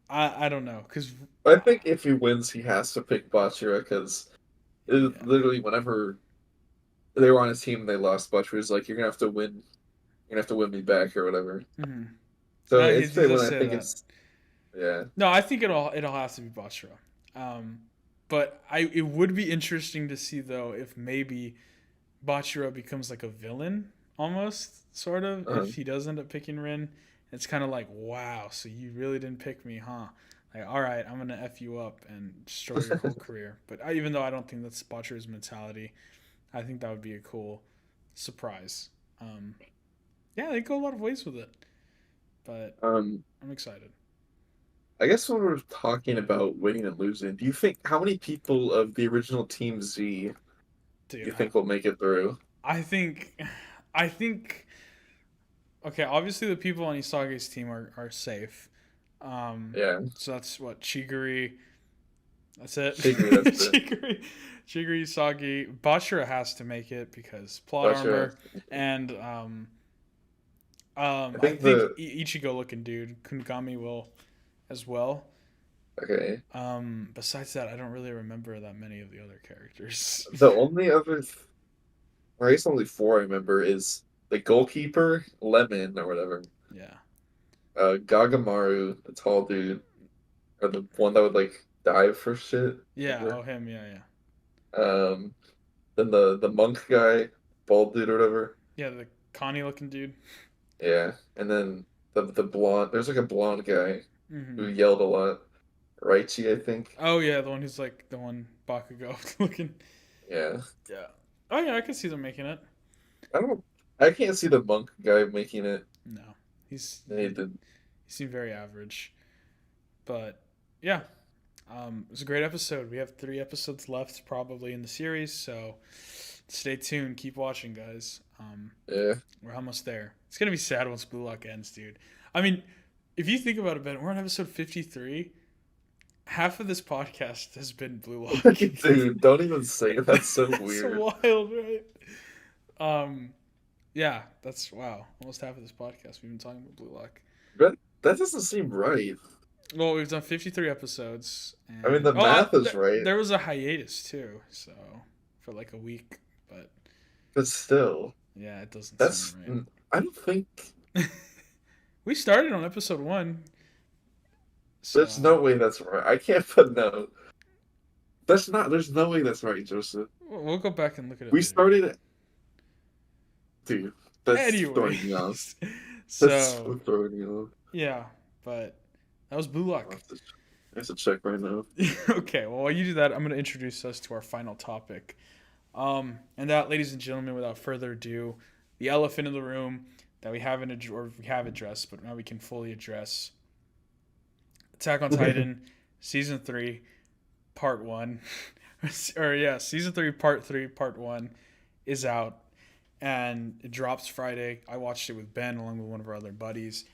I don't know because I think if he wins, he has to pick Bachira because yeah. literally whenever they were on his team, they lost. Bachira was like, "You're gonna have to win. You're gonna have to win me back or whatever." Mm-hmm. So He, it's he been when does I say think that. it's yeah. No, I think it'll have to be Bachira. Um, but it would be interesting to see though if maybe Bachira becomes like a villain almost sort of Uh-huh. if he does end up picking Rin. It's kind of like wow, so you really didn't pick me, huh? Like all right, I'm gonna f you up and destroy your whole career. But even though I don't think that's Bachira's mentality, I think that would be a cool surprise. Um, yeah, they go a lot of ways with it, but um, I'm excited. I guess when we're talking about winning and losing, do you think how many people of the original Team Z Dude, you think will make it through? I think, I think. Okay, obviously the people on Isage's team are safe. Yeah, So that's what Chiguri. That's it. Shigure, that's it. Chiguri, Isagi, Bachira has to make it because plot Bachira, armor, and I I think think the Ichigo looking dude Kunigami will as well. Okay. Besides that, I don't really remember that many of the other characters. The only other, or I guess only four I remember is the goalkeeper, Lemon or whatever, Yeah. Gagamaru, the tall dude, or the one that would like dive for shit. Yeah. Oh, Remember? him. Yeah. Yeah. Um, then the monk guy, bald dude or whatever. Yeah. The Connie looking dude. Yeah, and then the blonde. There's like a blonde guy who Hmm. yelled a lot. Raichi, I think. Oh yeah, the one who's like the one Bakugo looking. Yeah, Yeah. Oh yeah, I could see them making it. I don't. I can't see the monk guy making it. No, he's They he, did. he seemed very average, but yeah, it was a great episode. We have 3 episodes left probably in the series, so stay tuned. Keep watching, guys. Yeah. We're almost there. It's gonna be sad once Blue Lock ends, dude. I mean, if you think about it, Ben, we're on episode 53. Half of this podcast has been Blue Lock. Dude, don't even say it. That's so That's weird. wild, right? Um, yeah, that's wow. Almost half of this podcast we've been talking about Blue Lock. But that doesn't seem right. Well, we've done 53 episodes, I mean, and the math is right, there was a hiatus too, so for like a week, but but still, yeah, it doesn't that's. seem I don't think right. We started on episode 1, so there's no way that's right. I can't put no. That's not. There's no way that's right, Joseph. we'll go back and look at it We later. started. Dude, that's throwing me off. Anyways, That's so so throwing me off. yeah, but that was Blue Lock. I have to check right now. Okay, well, while you do that, I'm going to introduce us to our final topic. And that, ladies and gentlemen, without further ado, the elephant in the room that we haven't or we have addressed, but now we can fully address. Attack on Titan, season 3, part 1, or yeah, season 3, part 3, part 1 is out, and it drops Friday. I watched it with Ben along with one of our other buddies.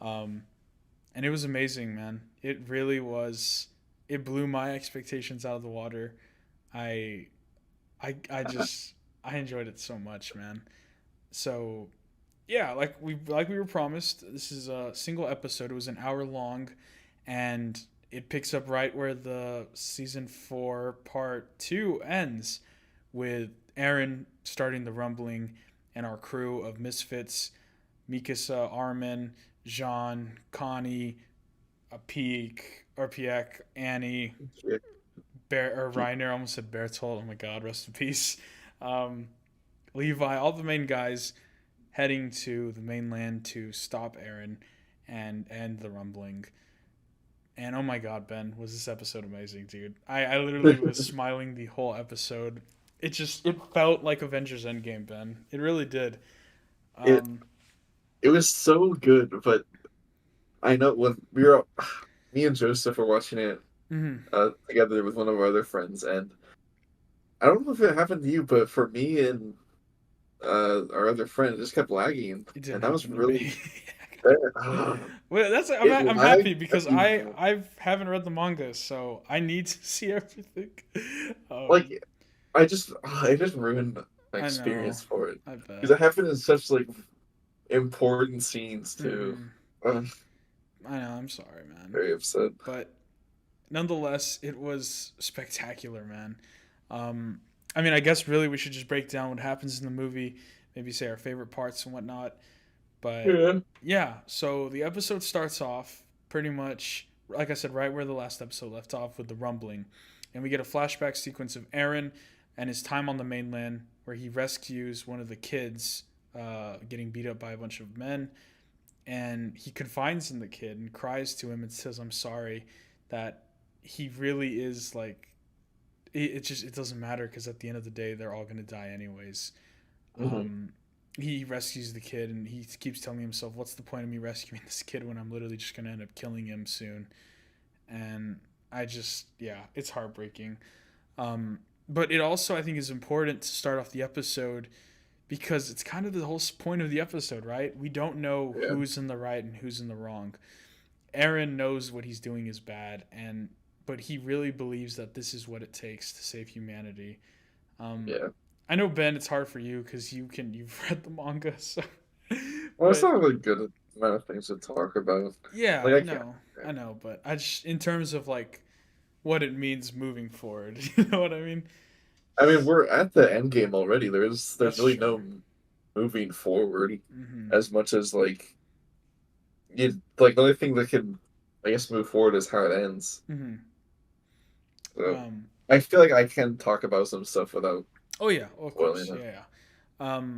And it was amazing, man. It really was. It blew my expectations out of the water. I just I enjoyed it so much, man. So yeah, like we were promised, this is a single episode. It was an hour long, and it picks up right where the season 4 part 2 ends, with Aaron starting the rumbling and our crew of misfits, Mikasa, Armin, Jean, Connie, Piek, Annie, or Reiner. I almost said Bertolt. Oh my God, rest in peace. Levi, all the main guys heading to the mainland to stop Aaron and end the rumbling. And oh my God, Ben, was this episode amazing, dude? I literally was smiling the whole episode. It felt like Avengers Endgame, Ben. It really did. It was so good, but I know when me and Joseph were watching it together with one of our other friends, and I don't know if it happened to you, but for me and our other friend, it just kept lagging, It didn't and that was happen to really me. bad. Well, I'm happy because I haven't read the manga, so I need to see everything. Like I just ruined my I experience know. for it I bet. because it happened in such like important scenes too. I know. I'm sorry, man. Very upset. But nonetheless, it was spectacular, man. I mean, I guess really we should just break down what happens in the movie, maybe say our favorite parts and whatnot. But yeah, so the episode starts off pretty much, like I said, right where the last episode left off with the rumbling. And we get a flashback sequence of Aaron and his time on the mainland where he rescues one of the kids getting beat up by a bunch of men. And he confides in the kid and cries to him and says, "I'm sorry," that he really is like, it doesn't matter because at the end of the day, they're all going to die anyways. He rescues the kid and he keeps telling himself, what's the point of me rescuing this kid when I'm literally just going to end up killing him soon? And it's heartbreaking. But it also, I think, is important to start off the episode because it's kind of the whole point of the episode, right? We don't know who's in the right and who's in the wrong. Aaron knows what he's doing is bad, but he really believes that this is what it takes to save humanity. I know, Ben, it's hard for you because you've read the manga, so. Well, it's not really good amount of things to talk about. Yeah, Like I know, but I just in terms of like what it means moving forward, you know what I mean? I mean, we're at the end game already. There's That's really true. no moving forward Mm-hmm. as much as like you like the only thing that can I guess move forward is how it ends. Mm-hmm. So Um. I feel like I can talk about some stuff without Oh yeah. Oh, of spoiling course. it. Yeah. Yeah.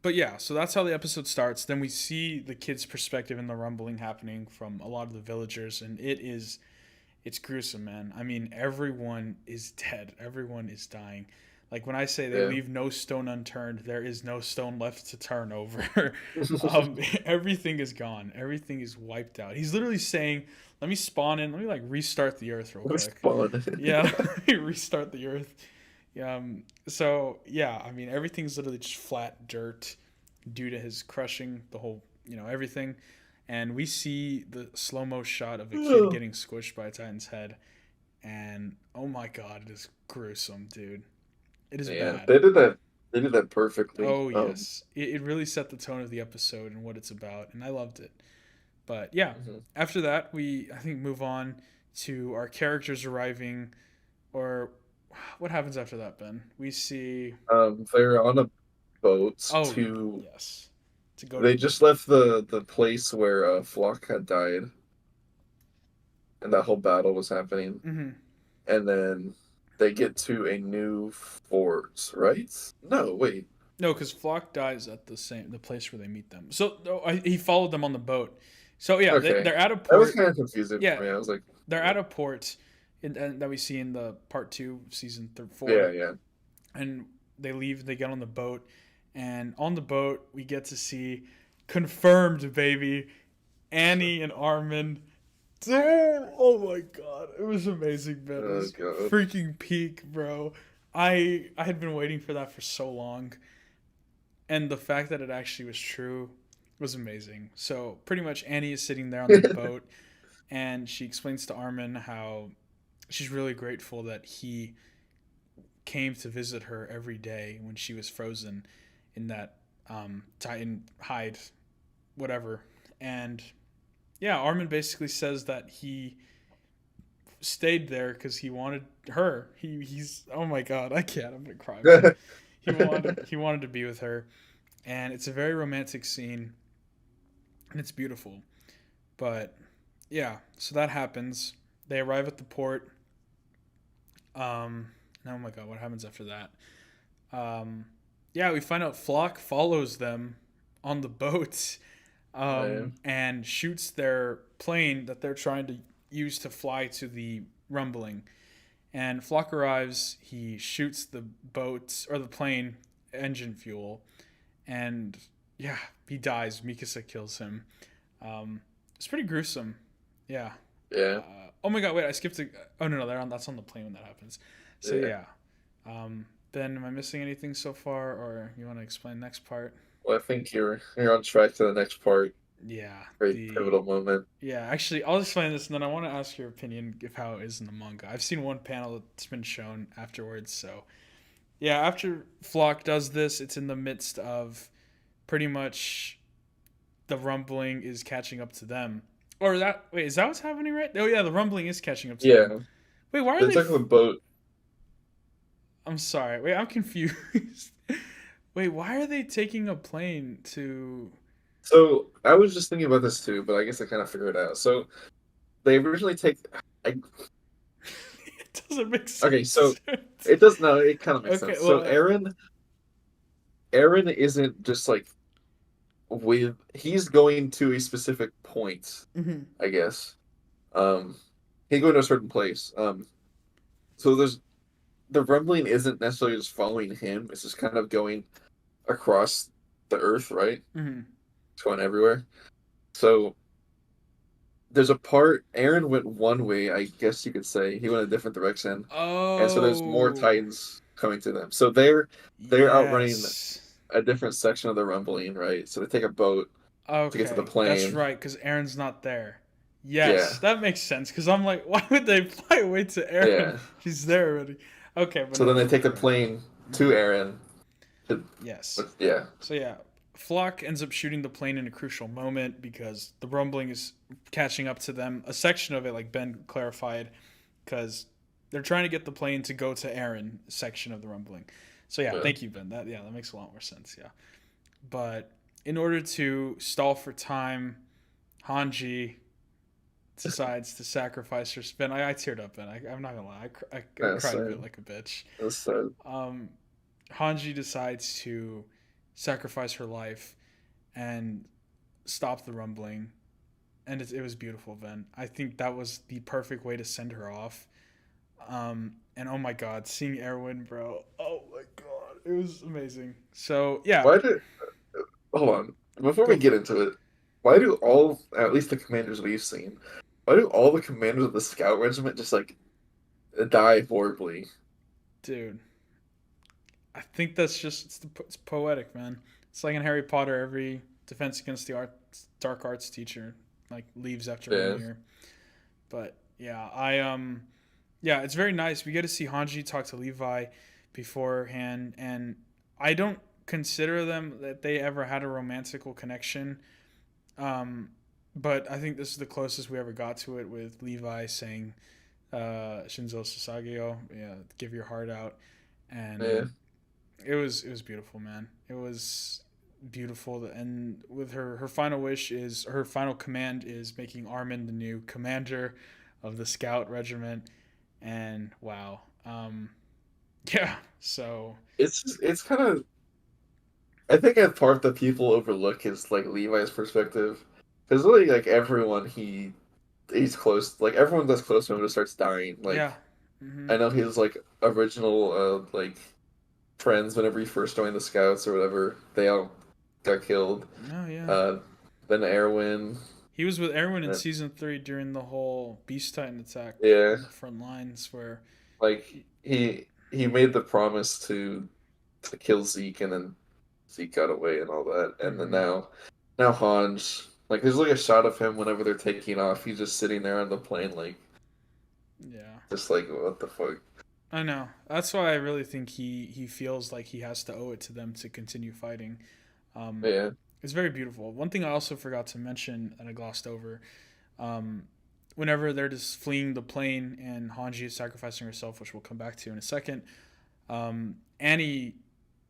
But yeah, so that's how the episode starts. Then we see the kids' perspective and the rumbling happening from a lot of the villagers, and it's gruesome, man. I mean, everyone is dead. Everyone is dying. Like when I say they Yeah. leave no stone unturned, there is no stone left to turn over. Everything is gone. Everything is wiped out. He's literally saying, "Let me spawn in. Let me like restart the earth real What's quick." fun? Yeah, let me restart the earth. So yeah, I mean everything's literally just flat dirt due to his crushing the whole, everything. And we see the slow mo shot of a kid getting squished by a Titan's head, and oh my god, it is gruesome, dude. It is Yeah, bad. they did that. They did that perfectly. Oh yes, it really set the tone of the episode and what it's about, and I loved it. But yeah, Mhm. after that we I think move on to our characters arriving, or what happens after that, Ben? We see. They're on a boat Oh to. yes, to go to They the. just left the place where Flock had died, and that whole battle was happening, Mm-hmm. and then they get to a new fort, right? No, wait. No, because Flock dies at the place where they meet them. So he followed them on the boat. So yeah, Okay, they're at a that was port. kind of confusing for Yeah, me. I was like, they're at a port, and that we see in the part two, season yeah, 4, yeah. and they leave. They get on the boat, and on the boat we get to see confirmed, baby, Annie and Armin. Oh my god, it was amazing, man. It Oh was god. freaking peak, bro. I had been waiting for that for so long, and the fact that it actually was true was amazing. So pretty much Annie is sitting there on the boat, and she explains to Armin how she's really grateful that he came to visit her every day when she was frozen in that Titan hide, whatever. And yeah, Armin basically says that he stayed there because he wanted her. He's oh my god, I can't. I'm gonna cry, man. He wanted to be with her, and it's a very romantic scene, and it's beautiful. But yeah, so that happens. They arrive at the port. Oh my god, what happens after that? Um, yeah, we find out Flock follows them on the boat, Man. and shoots their plane that they're trying to use to fly to the rumbling. And Flock arrives. He shoots the boat or the plane engine fuel, and yeah, he dies. Mikasa kills him. It's pretty gruesome. Yeah. Yeah, Oh my god! Wait, I skipped. Oh no, they're on. That's on the plane when that happens. So yeah. yeah. Ben, am I missing anything so far, or you want to explain next part? Well, I think you're on track to the next part. Yeah. Great The pivotal moment. Yeah. Actually, I'll explain this, and then I want to ask your opinion of how it is in the manga. I've seen one panel that's been shown afterwards. So yeah, after Flock does this, it's in the midst of pretty much the rumbling is catching up to them. Or that wait, is that what's happening right? Oh yeah, the rumbling is catching up to them. Yeah, Wait, why are it's they? like the boat. I'm sorry. Wait, I'm confused. Wait, why are they taking a plane to? So I was just thinking about this too, but I guess I kind of figured it out. So they originally take. I, It doesn't make okay, so sense. it does no, it kind of makes Okay, sense. So well, Aaron isn't just like with he's going to a specific point, mhm. I guess. Um, he's going to a certain place. So the rumbling isn't necessarily just following him. It's just kind of going across the earth, right? Mhm. It's going everywhere. So there's a part Aaron went one way, I guess you could say. He went a different direction. And so there's more Oh, Titans coming to them. So they're outrunning yes. a different section of the rumbling, right? So they take a boat to get to the Okay, that's plane. right. Because Aaron's not there. Yeah. Yes, that makes sense. Because I'm like, why would they fly away to Aaron? Yeah. She's there already. Okay, but So no, then they you're take right. the You're right. plane to Mhm. Aaron. To, Yes. but yeah. So yeah, Flock ends up shooting the plane in a crucial moment because the rumbling is catching up to them. A section of it, like Ben clarified, because they're trying to get the plane to go to Aaron section of the rumbling. So yeah, Yeah. thank you, Ben. That makes a lot more sense. Yeah, but in order to stall for time, Hanji decides to sacrifice her. Ben, I teared up. Ben, I'm not gonna lie, I Yeah, cried a bit same. like a bitch. That's sad. Um, Hanji decides to sacrifice her life and stop the rumbling, and it was beautiful. Ben, I think that was the perfect way to send her off. And oh my god, seeing Erwin, bro, oh my god, it was amazing. So yeah, Why did hold on before go we for get it, into it? Why do all, at least the commanders we've seen, why do all the commanders of the Scout Regiment just like die horribly? dude. I think that's just it's poetic, man. It's like in Harry Potter, every Defense Against the Dark Arts teacher like leaves after one Yeah, year. But yeah, yeah, it's very nice. We get to see Hanji talk to Levi beforehand, and I don't consider them that they ever had a romantical connection. Um, but I think this is the closest we ever got to it with Levi saying, "Shinzo Sasageo, yeah, give your heart out," yeah, and it was beautiful, man. It was beautiful, and with her final wish is her final command is making Armin the new commander of the Scout Regiment, and wow, yeah. So it's kind of. I think a part that people overlook is like Levi's perspective, because really like everyone he's close, like everyone that's close to him just starts dying. yeah, Like mm-hmm. I know his like original like friends whenever he first joined the Scouts or whatever, they all got killed. No, yeah. Uh, then Erwin, He was with Erwin in and season 3 during the whole Beast Titan attack yeah, on the front lines, where like he made the promise to kill Zeke, and then Zeke got away and all that, and then mm-hmm. now Hans, like there's like a shot of him whenever they're taking off, he's just sitting there on the plane, like Yeah, just like what the fuck. I know. That's why I really think he feels like he has to owe it to them to continue fighting. Um, Yeah, it's very beautiful. One thing I also forgot to mention and I glossed over, um, whenever they're just fleeing the plane and Hanji is sacrificing herself, which we'll come back to in a second, Annie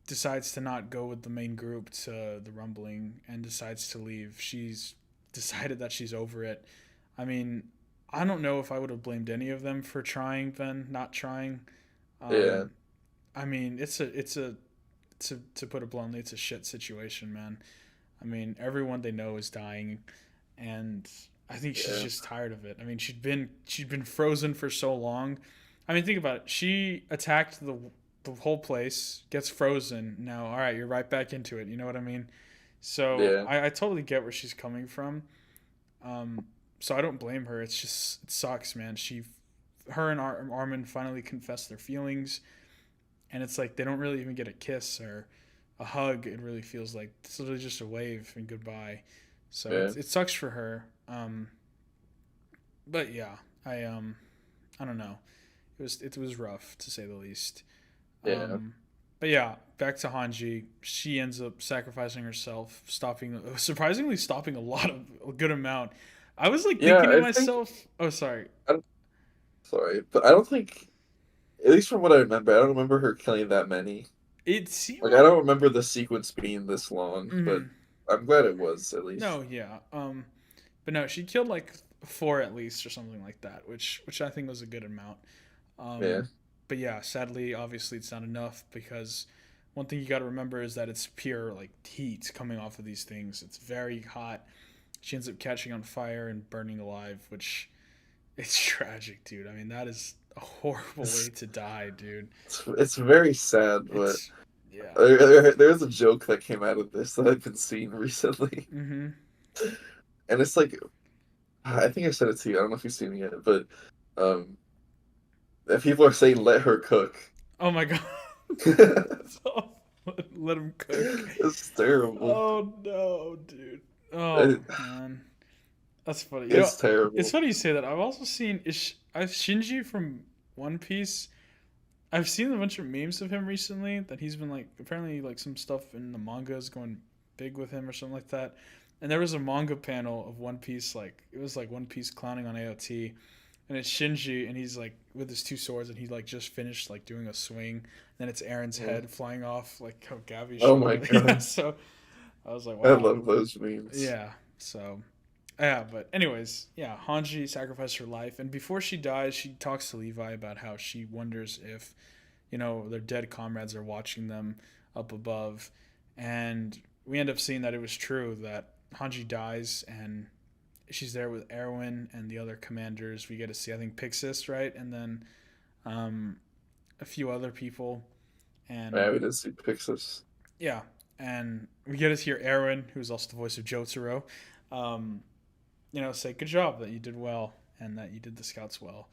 decides to not go with the main group to the rumbling and decides to leave. She's decided that she's over it. I mean, I don't know if I would have blamed any of them for trying then not trying. yeah, Um, I mean, it's a to put it bluntly, it's a shit situation, man. I mean, everyone they know is dying, and I think she's yeah, just tired of it. I mean, she'd been frozen for so long. I mean, think about it. She attacked the whole place, gets frozen. Now, all right, you're right back into it. You know what I mean? So yeah, I totally get where she's coming from. Um, so I don't blame her. It's just it sucks, man. Her and Armin finally confess their feelings, and it's like they don't really even get a kiss or a hug. It really feels like it's literally just a wave and goodbye. So yeah, it sucks for her. But yeah, I don't know. It was rough to say the least. yeah, Um, but yeah, back to Hanji. She ends up sacrificing herself, surprisingly stopping a good amount. I was like yeah. thinking to I think myself, oh sorry. I don't, sorry, but I don't think, at least from what I remember, I don't remember her killing that many. It seemed Like I like don't remember the sequence being this long, but mm, I'm glad it was at least. no, yeah. But no, she killed like 4 at least or something like that, which I think was a good amount. Yeah, Um, but yeah, sadly, obviously, it's not enough because one thing you got to remember is that it's pure like heat coming off of these things. It's very hot. She ends up catching on fire and burning alive, which it's tragic, dude. I mean, that is a horrible way it's to die, dude. it's very sad, but It's yeah. there's a joke that came out of this that I've been seeing recently, Mm-hmm. and it's like I think I said it to you. I don't know if you've seen it yet, but um, that people are saying let her cook. Oh my god. So, let him cook. It's terrible. Oh no, dude. Oh It- man. That's funny. it's It's terrible. funny you say that. I've also seen I've Shinji from One Piece. I've seen a bunch of memes of him recently that he's been like apparently like some stuff in the manga is going big with him or something like that. And there was a manga panel of One Piece, like it was like One Piece clowning on AOT, and it's Shinji, and he's like with his two swords, and he like just finished like doing a swing. And then it's Aaron's head flying off, like how Gabby Oh showed my it. Yeah, god, so I was like, I wow. love those memes. Yeah, so yeah, but anyways, yeah, Hanji sacrificed her life, and before she dies, she talks to Levi about how she wonders if, their dead comrades are watching them up above, and we end up seeing that it was true that Hanji dies and she's there with Erwin and the other commanders. We get to see, I think, Pixis, right, and then um, a few other people, Yeah, and we did see Pixis. yeah, and we get to hear Erwin, who's also the voice of Jotaro, um, say good job that you did well and that you did the scouts well.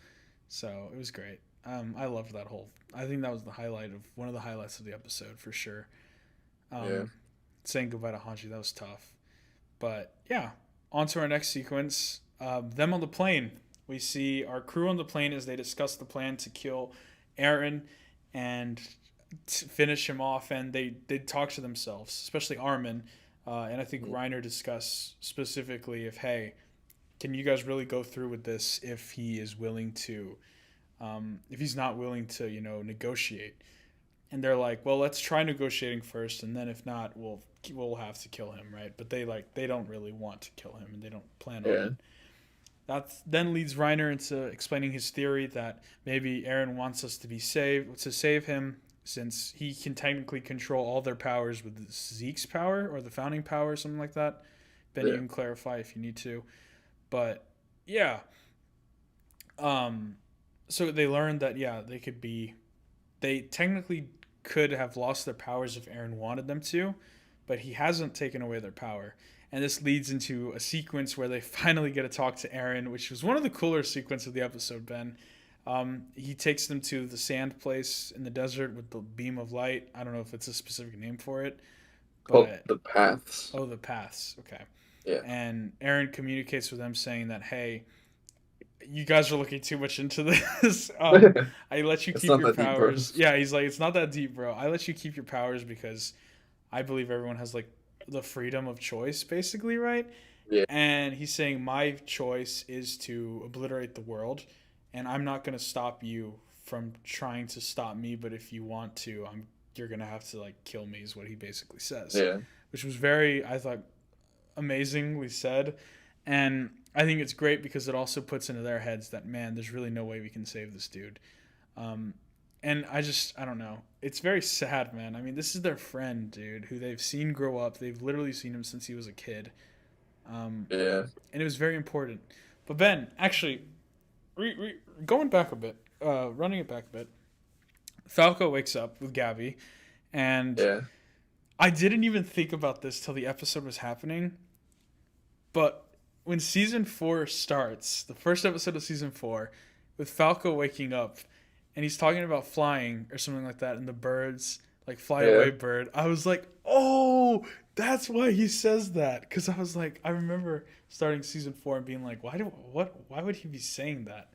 So it was great. I loved that whole. I think that was one of the highlights of the episode for sure. Yeah. Saying goodbye to Hanji, that was tough. But yeah, on to our next sequence. Them on the plane. We see our crew on the plane as they discuss the plan to kill Aaron and finish him off, and they talk to themselves, especially Armin. And I think Reiner discussed specifically hey, can you guys really go through with this if he is willing to, if he's not willing to, negotiate? And they're like, well, let's try negotiating first, and then if not, we'll have to kill him, right? But they don't really want to kill him, and they don't plan on it. That then leads Reiner into explaining his theory that maybe Aaron wants us to save him, since he can technically control all their powers with Zeke's power or the founding power, something like that. Ben, you can clarify if you need to. But yeah, so they learned that they technically could have lost their powers if Aaron wanted them to, but he hasn't taken away their power. And this leads into a sequence where they finally get to talk to Aaron, which was one of the cooler sequences of the episode, Ben. He takes them to the sand place in the desert with the beam of light. I don't know if it's a specific name for it. Called the Paths. Oh, the Paths. Okay. Yeah. And Aaron communicates with them saying that, hey, you guys are looking too much into this. I let you keep your powers. Deep, yeah, he's like, it's not that deep, bro. I let you keep your powers because I believe everyone has like the freedom of choice, basically, right? Yeah. And he's saying my choice is to obliterate the world, and I'm not gonna stop you from trying to stop me. But if you want to, you're gonna have to like kill me, is what he basically says. Yeah. Which was very, I thought, amazingly said. And I think it's great because it also puts into their heads that, man, there's really no way we can save this dude. And I don't know. It's very sad, man. I mean, this is their friend, dude, who they've seen grow up. They've literally seen him since he was a kid. Yeah. And it was very important. But Ben, actually, going back a bit, running it back a bit, Falco wakes up with Gabby, and I didn't even think about this till the episode was happening. But when season 4 starts, the first episode of season 4, with Falco waking up, and he's talking about flying or something like that, and the birds, like fly away bird, I was like, oh, that's why he says that. Because I was like, I remember starting season 4 and being like, why would he be saying that?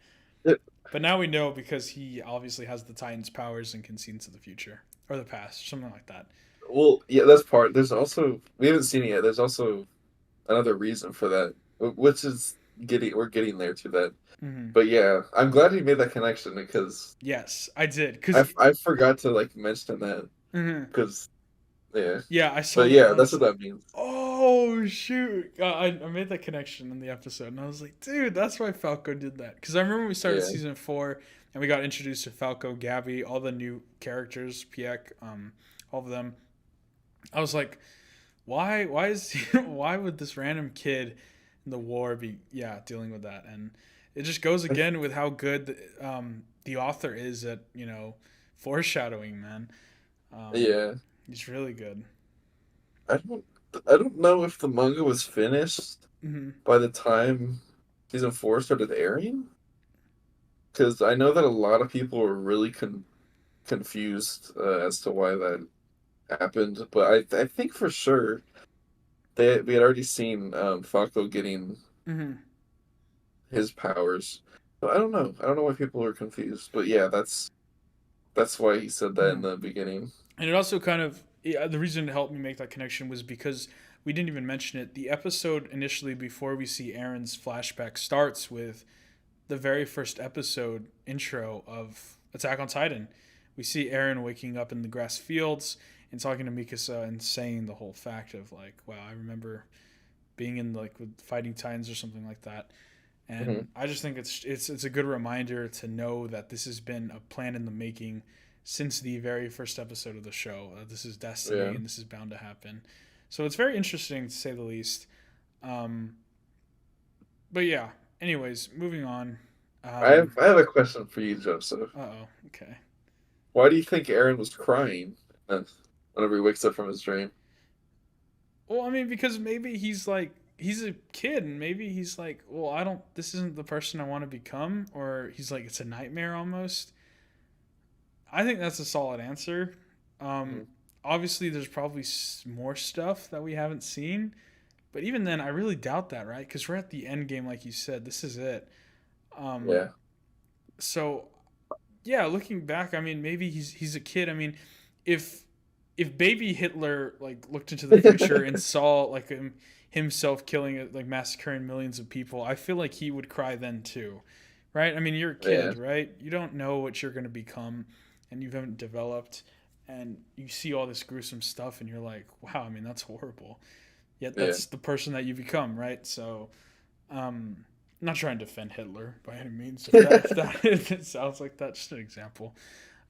But now we know, because he obviously has the Titan's powers and can see into the future or the past, something like that. Well, yeah, that's part. There's also, we haven't seen it yet. There's also another reason for that, which is we're getting there to that. Mm-hmm. But yeah, I'm glad he made that connection, because yes, I did, because I forgot to like mention that, because I saw. But yeah, that's what that means. Oh shoot! I made that connection in the episode, and I was like, dude, that's why Falco did that. Because I remember we started season 4, and we got introduced to Falco, Gabby, all the new characters, Piek, all of them. I was like, why would this random kid in the war be dealing with that? And it just goes again with how good the author is at foreshadowing, man. He's really good. I don't know if the manga was finished by the time season 4 started airing, because I know that a lot of people were really confused as to why that happened. But I think for sure we had already seen Falco getting his powers. So I don't know why people are confused. But yeah, that's why he said that in the beginning. And it also kind of yeah, the reason it helped me make that connection was because we didn't even mention it. The episode initially, before we see Aaron's flashback, starts with the very first episode intro of Attack on Titan. We see Aaron waking up in the grass fields and talking to Mikasa and saying the whole fact of like, wow, I remember being in like with fighting Titans or something like that. Hmm. And I just think it's a good reminder to know that this has been a plan in the making since the very first episode of the show. This is destiny Yeah. and this is bound to happen. So it's very interesting to say the least. Um, but yeah. Anyways, moving on. I have a question for you, Joseph. Oh. Okay. Why do you think Aaron was crying whenever he wakes up from his dream? Well, I mean, because maybe he's a kid, and maybe he's like, well, I don't. This isn't the person I want to become, or he's like, it's a nightmare almost. I think that's a solid answer. Um, Hmm. Obviously, there's probably more stuff that we haven't seen, but even then, I really doubt that, right? Because we're at the end game, like you said. This is it. Um, Yeah. so yeah, looking back, I mean, maybe he's a kid. I mean, if if baby Hitler like looked into the future and saw like himself killing like massacring millions of people, I feel like he would cry then too, right? I mean, you're a Yeah. kid, right? You don't know what you're going to become, and you haven't developed, and you see all this gruesome stuff, and you're like, wow, I mean, that's horrible. Yet Yeah. that's the person that you become, right? So, I'm not trying to defend Hitler by any means. If it sounds like that, just an example.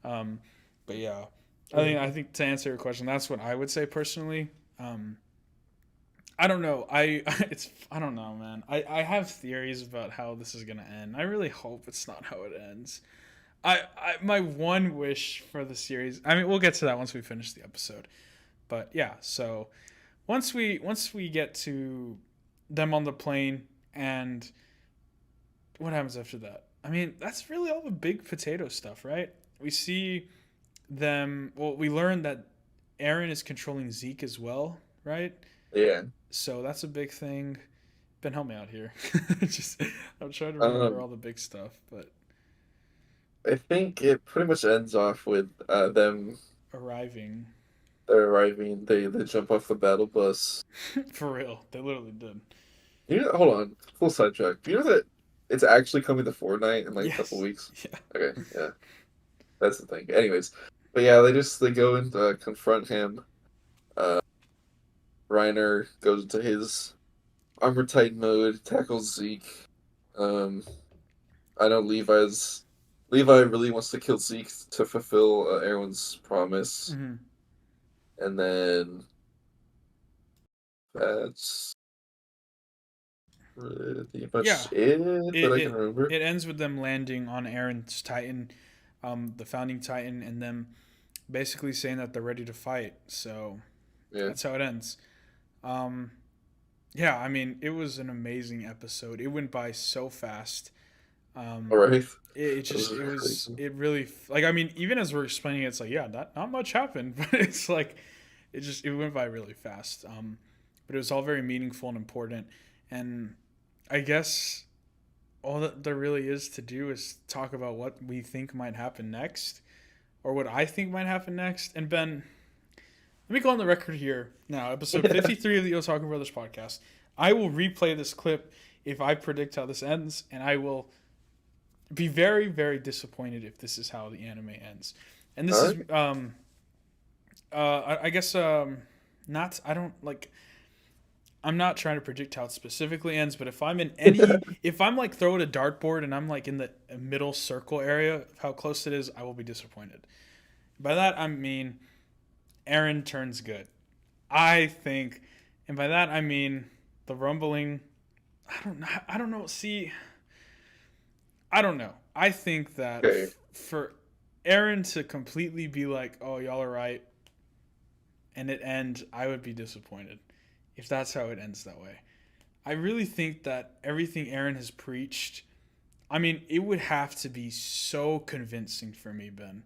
Um, but yeah, I think to answer your question, that's what I would say personally. Um, I don't know. I don't know, man. I have theories about how this is gonna end. I really hope it's not how it ends. I my one wish for the series. I mean, we'll get to that once we finish the episode. But yeah, so once we get to them on the plane and what happens after that? I mean, that's really all the big potato stuff, right? We see them. Well, we learn that Aaron is controlling Zeke as well, right? Yeah. So that's a big thing. Ben, help me out here. Just I'm trying to remember Um, all the big stuff, but I think it pretty much ends off with them arriving they're arriving. They jump off the battle bus. for real, they literally did. Hold on, full sidetrack. Do you know that it's actually coming to Fortnite in like a couple Yes, weeks? yeah, Okay, yeah, that's the thing. Anyways, but yeah, they go and confront him. Uh, Reiner goes into his Armor Titan mode, tackles Zeke. Um, I know Levi really wants to kill Zeke to fulfill Erwin's promise, hmm and then that's pretty yeah. much it It, that I can it remember. it ends with them landing on Aaron's Titan, the founding Titan, and them basically saying that they're ready to fight. So Yeah. that's how it ends. Um, yeah, I mean, it was an amazing episode. It went by so fast. All Um, right. it That was just crazy. it really like I mean, even as we're explaining it, it's like yeah, not much happened, but it's like it went by really fast. But it was all very meaningful and important, and I guess all that there really is to do is talk about what we think might happen next, or what I think might happen next. And Ben, let me go on the record here now. Episode 53 of the Otaku Brothers podcast. I will replay this clip if I predict how this ends, and I will be very, very disappointed if this is how the anime ends. And this All is, right. I guess, not. I don't like. I'm not trying to predict how it specifically ends, but if I'm like throwing a dartboard and I'm like in the middle circle area of how close it is, I will be disappointed. By that I mean Aaron turns good. I think, and by that I mean the rumbling. I don't know. I don't know. See, I don't know. I think that Okay. for Aaron to completely be like, "Oh, y'all are right," and it end, I would be disappointed if that's how it ends that way. I really think that everything Aaron has preached, I mean, it would have to be so convincing for me, Ben.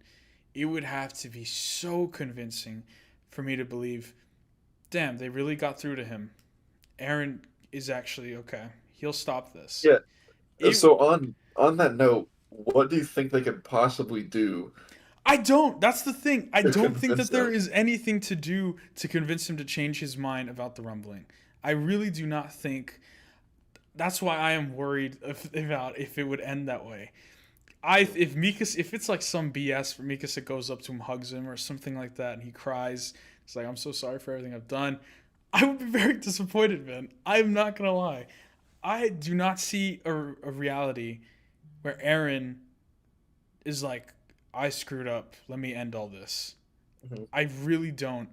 It would have to be so convincing for me to believe, damn, they really got through to him. Aaron is actually okay. He'll stop this. Yeah. It So on that note, what do you think they could possibly do I don't. That's the thing. I To don't think convince that there him. is anything to do to convince him to change his mind about the rumbling. I really do not think. That's why I am worried about if it would end that way. If it's like some BS where Mikasa goes up to him, hugs him, or something like that, and he cries, it's like, I'm so sorry for everything I've done. I would be very disappointed, man. I'm not gonna lie. I do not see a reality where Aaron is like, I screwed up. Let me end all this. Mhm. I really don't,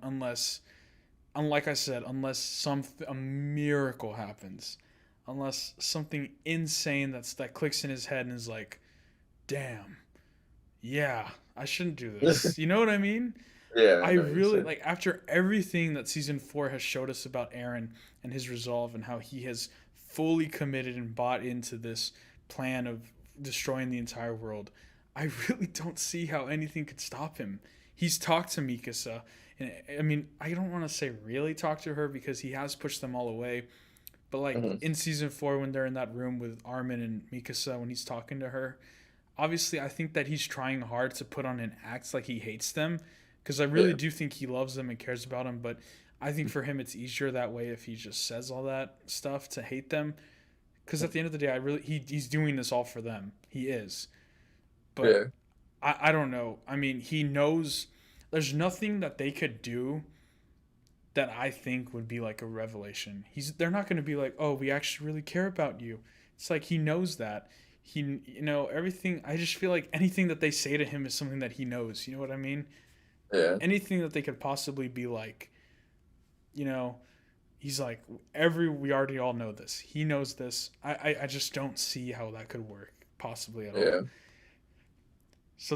like I said, unless a miracle happens, unless something insane that clicks in his head and is like, damn, yeah, I shouldn't do this. You know what I mean? Yeah, I I know what you're really saying. like after everything that season 4 has showed us about Aaron and his resolve and how he has fully committed and bought into this plan of destroying the entire world. I really don't see how anything could stop him. He's talked to Mikasa, and I mean, I don't want to say really talked to her because he has pushed them all away. But like Mhm. in season 4, when they're in that room with Armin and Mikasa, when he's talking to her, obviously I think that he's trying hard to put on an act like he hates them, because I really Yeah. do think he loves them and cares about them. But I think for him it's easier that way if he just says all that stuff to hate them. Because at the end of the day, he's doing this all for them. He is, but Yeah. I don't know. I mean, he knows there's nothing that they could do that I think would be like a revelation. They're not going to be like, "Oh, we actually really care about you." It's like he knows that. Everything. I just feel like anything that they say to him is something that he knows. You know what I mean? Yeah. Anything that they could possibly be like, you know, he's like, we already all know this. He knows this. I just don't see how that could work possibly at all. Yeah. So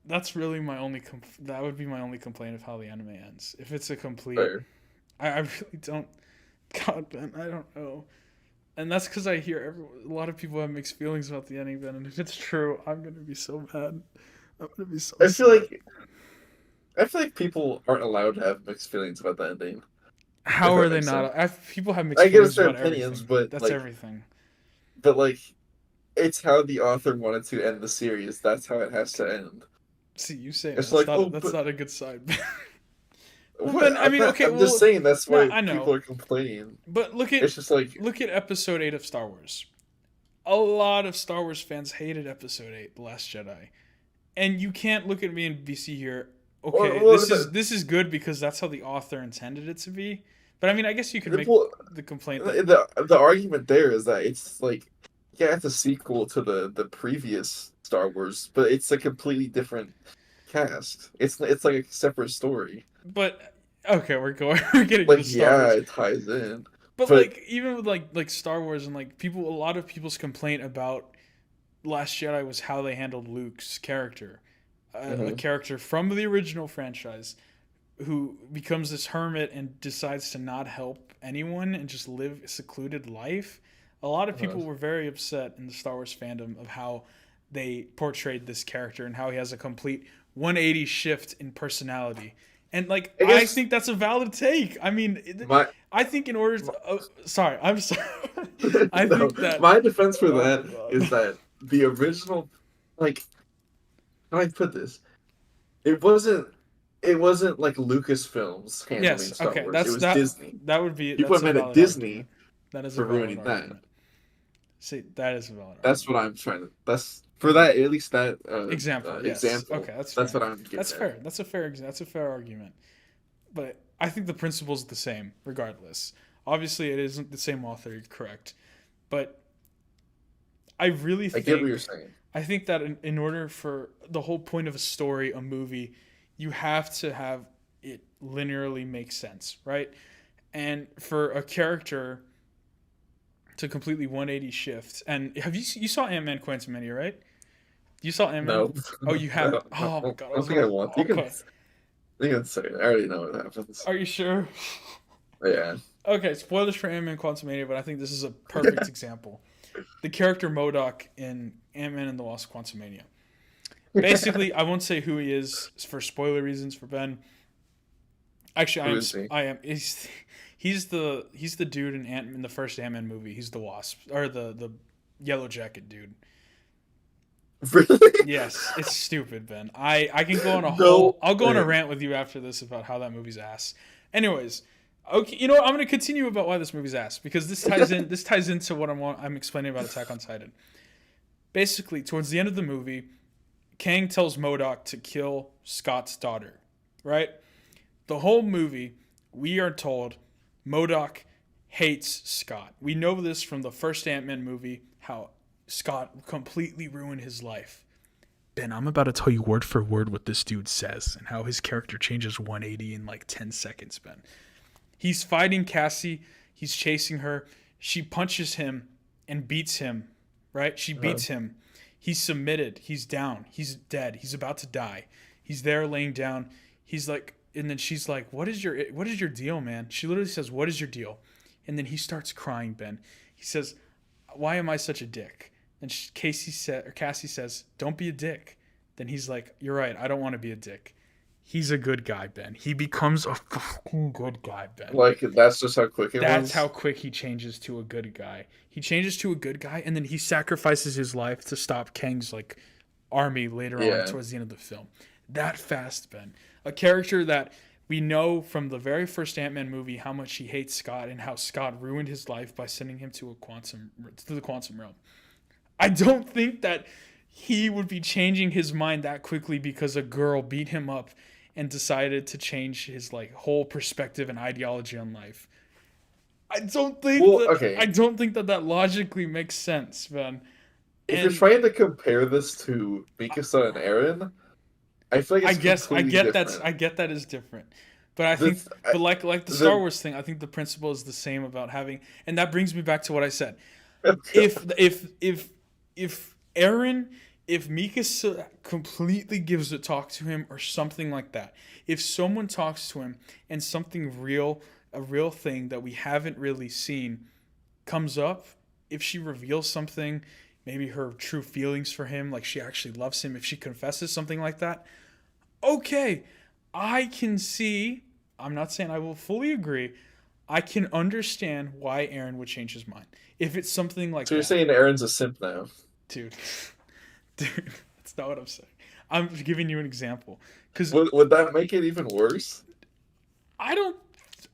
that's really that would be my only complaint of how the anime ends. If it's a complete, Fair. I really don't. God, Ben, I don't know. And that's because I hear a lot of people have mixed feelings about the ending, Ben. And if it's true, I'm gonna be so mad. I'm gonna be so I sad. feel like I feel like people aren't allowed to have mixed feelings about the ending, if How are that they makes sense. not? People have mixed I get it's feelings their about opinions, everything. but That's everything. like it's how the author wanted to end the series. That's how it has to end. See, you saying It's like, oh, that's but not a good sign. Well, what? Ben, I mean, okay, I'm just well, saying that's no, why I people know, are complaining. but It's just like, look at Episode 8 of Star Wars. A lot of Star Wars fans hated Episode 8, The Last Jedi, and you can't look at me and BC here. Okay, well, this is good because that's how the author intended it to be. But I mean, I guess you could make well, the complaint that the argument there is that it's like, yeah, it's a sequel to the previous Star Wars, but it's a completely different cast. It's like a separate story. but okay, we're getting into Like, Star yeah, Wars. it ties in, But but like even with like Star Wars and like a lot of people's complaint about Last Jedi was how they handled Luke's character, a mhm, character from the original franchise who becomes this hermit and decides to not help anyone and just live a secluded life. A lot of uh-huh. people were very upset in the Star Wars fandom of how they portrayed this character and how he has a complete 180 shift in personality. And like I I guess think that's a valid take. I mean, my, I think in order my to sorry, I'm sorry. I no, think that my defense for oh my that is god. that the original, like, how do I put this? It wasn't it wasn't like Lucasfilms handling Yes, Star okay. Wars. It was Disney. That's People are a mad at valid Disney argument. That is a for valid ruining that. argument. See, that is a valid That's what argument. I'm trying to. That's for that at least that Example, yes. example. Okay, that's That's fair. what I'm getting That's at. fair. That's a fair argument. But I think the principle's the same, regardless. Obviously, it isn't the same author, you're correct. But I really I get what you're think saying. I think that in order for the whole point of a story, a movie, you have to have it linearly make sense, right? And for a character to completely 180 shift, and you saw Ant-Man Quantumania, right? You saw Ant-Man? No, Oh, you I haven't. don't, I Oh my don't, god, I I don't was think I gonna. want. Okay, You can say it. I already know what happens. are you sure? Yeah. Okay, spoilers for Ant-Man Quantumania, but I think this is a perfect example. The character MODOK in Ant-Man and the Wasp Quantumania. Basically, I won't say who he is for spoiler reasons for Ben. Actually, Who is he? I am. He's the dude in the first Ant-Man movie. He's the Wasp or the Yellow Jacket dude. Really? Yes, it's stupid, Ben. I can go on a No whole. I'll go on a way. rant with you after this about how that movie's ass. Anyways, okay, you know what? I'm gonna continue about why this movie's ass because this ties in. This ties into what I'm explaining about Attack on Titan. Basically, towards the end of the movie, Kang tells MODOK to kill Scott's daughter. Right? The whole movie, we are told MODOK hates Scott. We know this from the first Ant-Man movie. How Scott completely ruined his life. Ben, I'm about to tell you word for word what this dude says and how his character changes 180 in like 10 seconds, Ben. He's fighting Cassie. He's chasing her. She punches him and beats him, right? She beats him. He's submitted. He's down. He's dead. He's about to die. He's there laying down. He's like, and then she's like, what is your deal, man? She literally says, what is your deal? And then he starts crying, Ben. He says, why am I such a dick? And Cassie says, don't be a dick. Then he's like, you're right. I don't want to be a dick. He's a good guy, Ben. He becomes a fucking good guy, Ben. Like, that's just how quick it was? That's how quick he changes to a good guy. He changes to a good guy, and then he sacrifices his life to stop Kang's, like, army later on towards the end of the film. That fast, Ben. A character that we know from the very first Ant-Man movie how much he hates Scott and how Scott ruined his life by sending him to the quantum realm. I don't think that he would be changing his mind that quickly because a girl beat him up and decided to change his like whole perspective and ideology on life. I don't think that logically makes sense, man. If you're trying to compare this to Mikasa and Eren, I feel like it's I get different. that is different. But I think like the Star Wars thing, I think the principle is the same about having, and that brings me back to what I said. If Eren, if Mikasa completely gives a talk to him or something like that, if someone talks to him and something real, a real thing that we haven't really seen comes up, if she reveals something, maybe her true feelings for him, like she actually loves him, if she confesses something like that, okay, I can see, I'm not saying I will fully agree, I can understand why Eren would change his mind. If it's something like that. So you're saying Eren's a simp now? Dude, that's not what I'm saying. I'm giving you an example. Cause would that make it even worse? I'm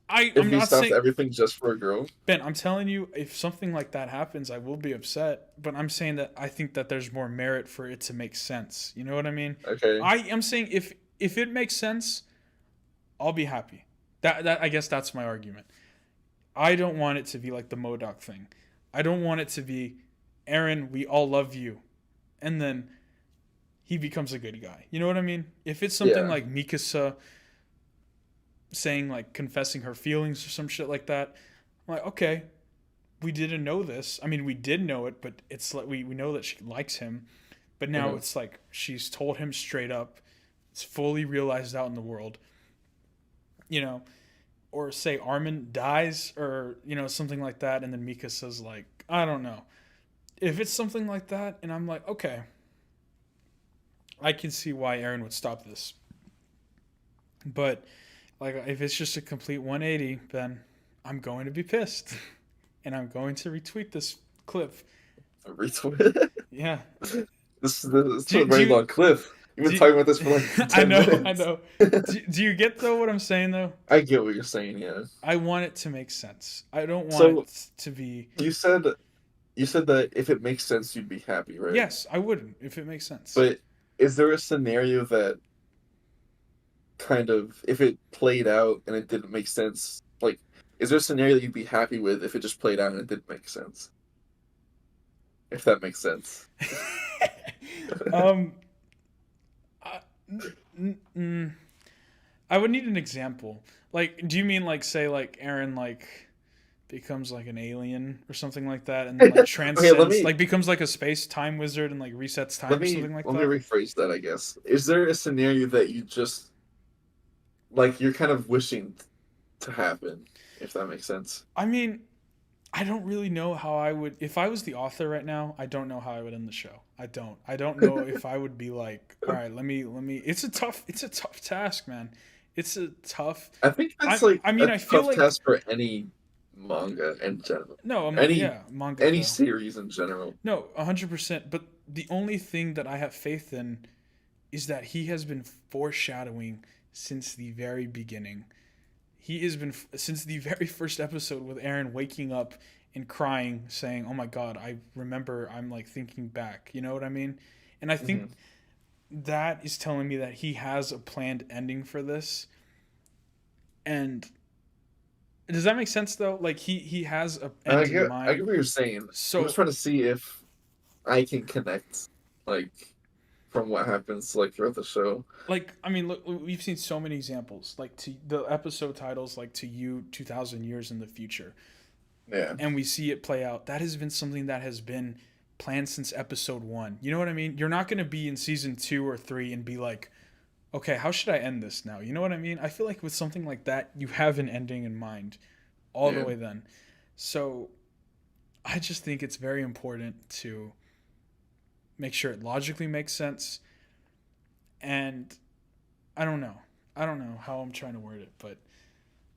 If he not stopped saying everything just for a girl? Ben, I'm telling you, if something like that happens, I will be upset. But I'm saying that I think that there's more merit for it to make sense. You know what I mean? Okay. I am saying if it makes sense, I'll be happy. That I guess that's my argument. I don't want it to be like the MODOK thing. I don't want it to be, Eren, we all love you, and then he becomes a good guy. You know what I mean? If it's something like Mikasa saying, like, confessing her feelings or some shit like that, I'm like, okay, we didn't know this. I mean, we did know it, but it's like we know that she likes him, but now it's like she's told him straight up. It's fully realized out in the world. You know, or say Armin dies or, you know, something like that, and then Mikasa's like, I don't know. If it's something like that, and I'm like, okay, I can see why Eren would stop this. But, like, if it's just a complete 180, then I'm going to be pissed. And I'm going to retweet this clip. A retweet? Yeah. This is a very long clip. You've been talking about this for like 10 minutes. I know. Do you get, though, what I'm saying, though? I get what you're saying, yeah. I want it to make sense. I don't want it to be... You said that if it makes sense, you'd be happy, right? Yes, I wouldn't, if it makes sense. But is there a scenario that kind of, if it played out and it didn't make sense, like, is there a scenario that you'd be happy with if it just played out and it didn't make sense? If that makes sense. I would need an example. Like, do you mean like, say, like Eren like becomes like an alien or something like that, and then like transcends, like becomes like a space-time wizard and like resets time or something like that? Let me rephrase that, I guess. Is there a scenario that you just like you're kind of wishing to happen, if that makes sense? I mean, I don't really know how I would, if I was the author right now, I don't know how I would end the show. I don't know if I would be like, all right, let me, it's a tough task, man. It's a tough, I think that's I feel like task for any manga in general. No, Any yeah, any mangaka. series in general. No, 100%. But the only thing that I have faith in is that he has been foreshadowing since the very beginning. He has been since the very first episode with Eren waking up and crying, saying, "Oh my God, I remember." I'm like thinking back. You know what I mean? And I think Hmm. that is telling me that he has a planned ending for this. And does that make sense though? Like he has a I end in get mind. what you're saying. I'm just So trying to see if I can connect, like, from what happens like throughout the show. like I mean, look, we've seen so many examples. Like to the episode titles, like to you, 2,000 years in the future, Yeah. and we see it play out. That has been something that has been planned since episode one. You know what I mean? You're not going to be in season 2 or 3 and be like, okay, how should I end this now? You know what I mean? I feel like with something like that, you have an ending in mind all the Yeah. way then. So I just think it's very important to make sure it logically makes sense. And I don't know. I don't know how I'm trying to word it, but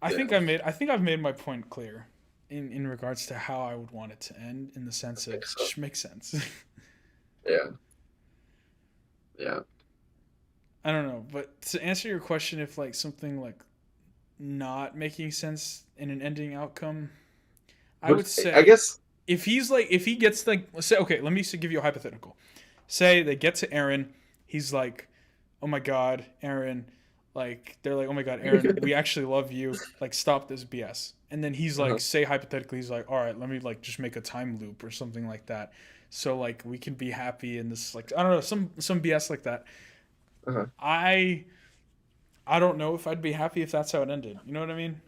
Yeah. I think I've made my point clear in regards to how I would want it to end in the sense I of think so. just makes sense. Yeah. Yeah. I don't know, but to answer your question, if like something like not making sense in an ending outcome, I would But I say guess. if he's like if he gets like let's say okay, let me give you a hypothetical. Say they get to Eren, he's like, "Oh my God, Eren!" Like they're like, "Oh my God, Eren, we actually love you. Like stop this BS." And then he's like, Uh-huh. say hypothetically, he's like, "All right, let me like just make a time loop or something like that, so like we can be happy in this like I don't know some BS like that." Uh-huh. I I don't know if I'd be happy if that's how it ended. You know what I mean?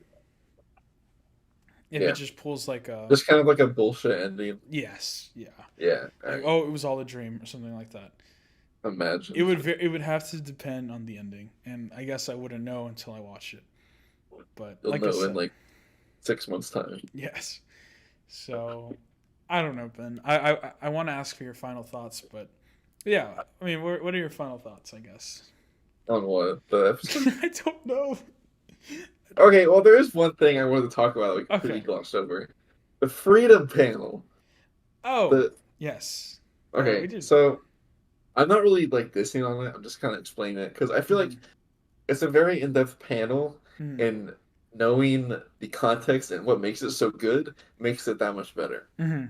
If it Yeah. just pulls like a Just kind of like a bullshit ending. yes, yeah, Yeah. like I oh it was all a dream or something like that. imagine. It would have to depend on the ending, and I guess I wouldn't know until I watch it. But You'll like I know in said, like 6 months' time. yes. So I don't know, Ben. I want to ask for your final thoughts, but yeah, I mean, what are your final thoughts? I guess On what? The episode? I don't know. Okay, well, there is one thing I wanted to talk about, like, pretty Okay. glossed over. The freedom panel. Oh The yes. We Okay, did. so I'm not really like dissing on it. I'm just kind of explaining it because I feel like Mm-hmm. it's a very in-depth panel, Mm-hmm. and knowing the context and what makes it so good makes it that much better. Mm-hmm.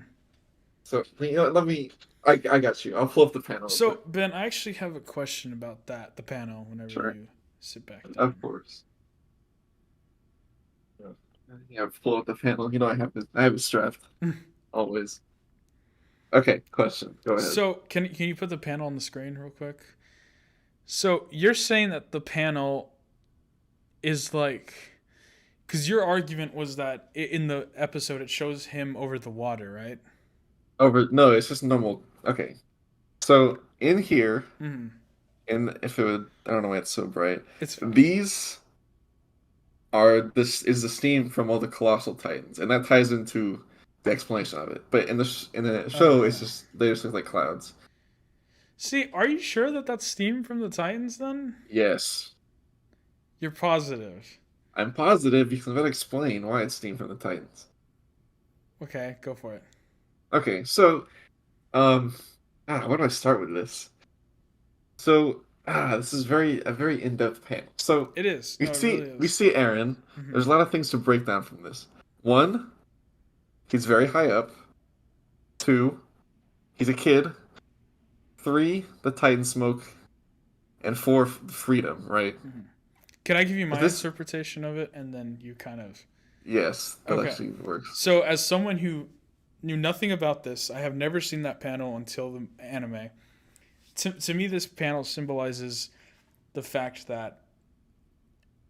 So, you know, let me. I got you. I'll pull up the panel real quick. So Ben, I actually have a question about that. The panel. Whenever Sure, you sit back of down. course. Yeah, pull up the panel. You know, I have it strapped always. Okay, question. Go ahead. So can you put the panel on the screen real quick? So you're saying that the panel is like because your argument was that in the episode it shows him over the water, right? Over. No, it's just normal. Okay, so in here, Mm-hmm. and if it would, I don't know why it's so bright. It's fine. These this is the steam from all the colossal titans, and that ties into the explanation of it. But in the show, it's Uh, just they just look like clouds. see, are you sure that that's steam from the Titans? Then Yes, you're positive. I'm positive because I'm gonna explain why it's steam from the titans. Okay, go for it. Okay, so um, where do I start with this? So this is a very in-depth panel. So It is. No, it really we is. see Aaron. Mm-hmm. There's a lot of things to break down from this. One, he's very high up. Two, he's a kid. Three, the Titan smoke, and four, freedom. Right? Mm-hmm. Can I give you If my this, interpretation of it, and then you kind of yes, that okay? actually works. So, as someone who knew nothing about this, I have never seen that panel until the anime. To me, this panel symbolizes the fact that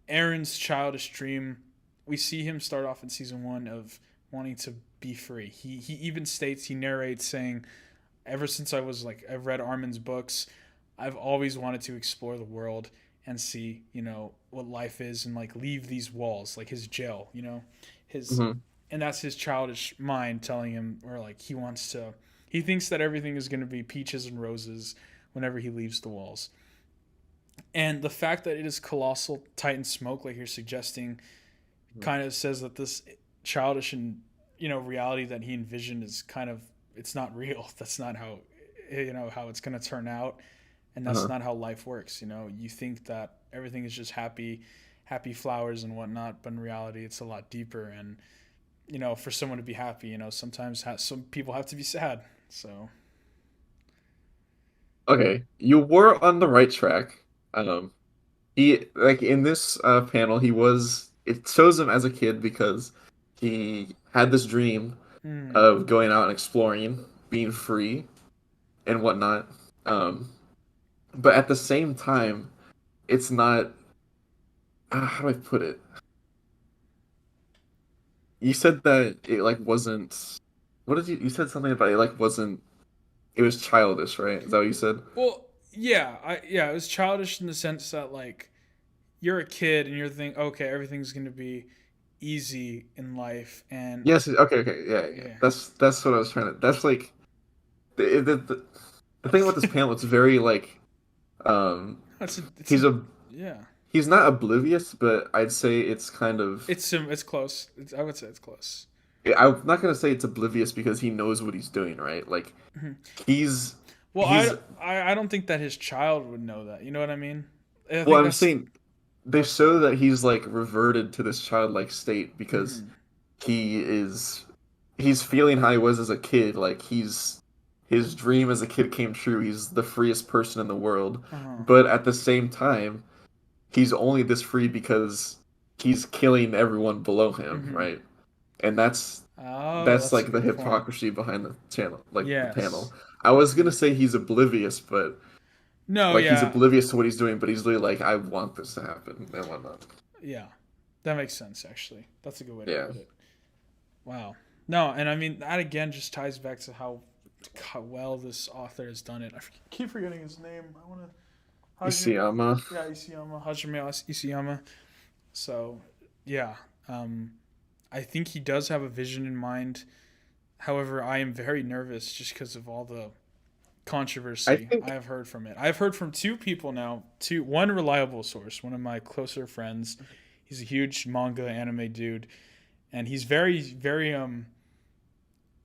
Aaron's childish dream. We see him start off in season 1 of wanting to be free. He even states he narrates saying, "Ever since I was like I've read Armin's books, I've always wanted to explore the world and see what life is and like leave these walls like his jail. His Hmm. and that's his childish mind telling him or like he wants to. He thinks that everything is going to be peaches and roses whenever he leaves the walls." And the fact that it is colossal titan smoke, like you're suggesting, kind of says that this childish and reality that he envisioned is kind of, it's not real. That's not how how it's going to turn out, and that's Uh-huh. not how life works. You think that everything is just happy flowers and whatnot, but in reality it's a lot deeper. And for someone to be happy, sometimes some people have to be sad. So Okay, you were on the right track. Um, he like in this panel, he was. It shows him as a kid because he had this dream mm, of going out and exploring, being free and whatnot. Um, but at the same time, it's not. How do I put it? You said that it like wasn't. What did you said something about it like wasn't. It was childish, right? Is that what you said? well, yeah, it was childish in the sense that, like, you're a kid and you're thinking, okay, everything's going to be easy in life. And Yes. Okay. Okay. Yeah. Yeah. yeah. That's what I was trying to. That's like the thing about this panel. It's very like um he's a Yeah, he's not oblivious, but I'd say it's kind of. it's close. I would say it's close. I'm not gonna say it's oblivious because he knows what he's doing, right? Like Mhm. he's Well, he's I don't think that his child would know that. You know what I mean? I well, think I'm that's. saying they show that he's like reverted to this childlike state because Mhm. he is he's feeling how he was as a kid. Like his dream as a kid came true. He's the freest person in the world, Uh-huh. but at the same time, he's only this free because he's killing everyone below him, Hmm. right? And Oh, that's that's a like the good point. hypocrisy behind the channel, like the Yes. panel. I was gonna say he's oblivious, but No, like he's yeah. oblivious to what he's doing, but he's really like, I want this to happen and whatnot. Yeah. That makes sense, actually. That's a good way to Yeah. put it. Wow. No, and I mean, that again just ties back to how well this author has done it. Keep forgetting his name. I want to. Isayama. Yeah, Isayama. Hajime Isayama. So, yeah. Um, I think he does have a vision in mind. However, I am very nervous just because of all the I controversy I think have heard from it. I've heard from two people now, one reliable source, one of my closer friends. He's a huge manga anime dude, and he's very, very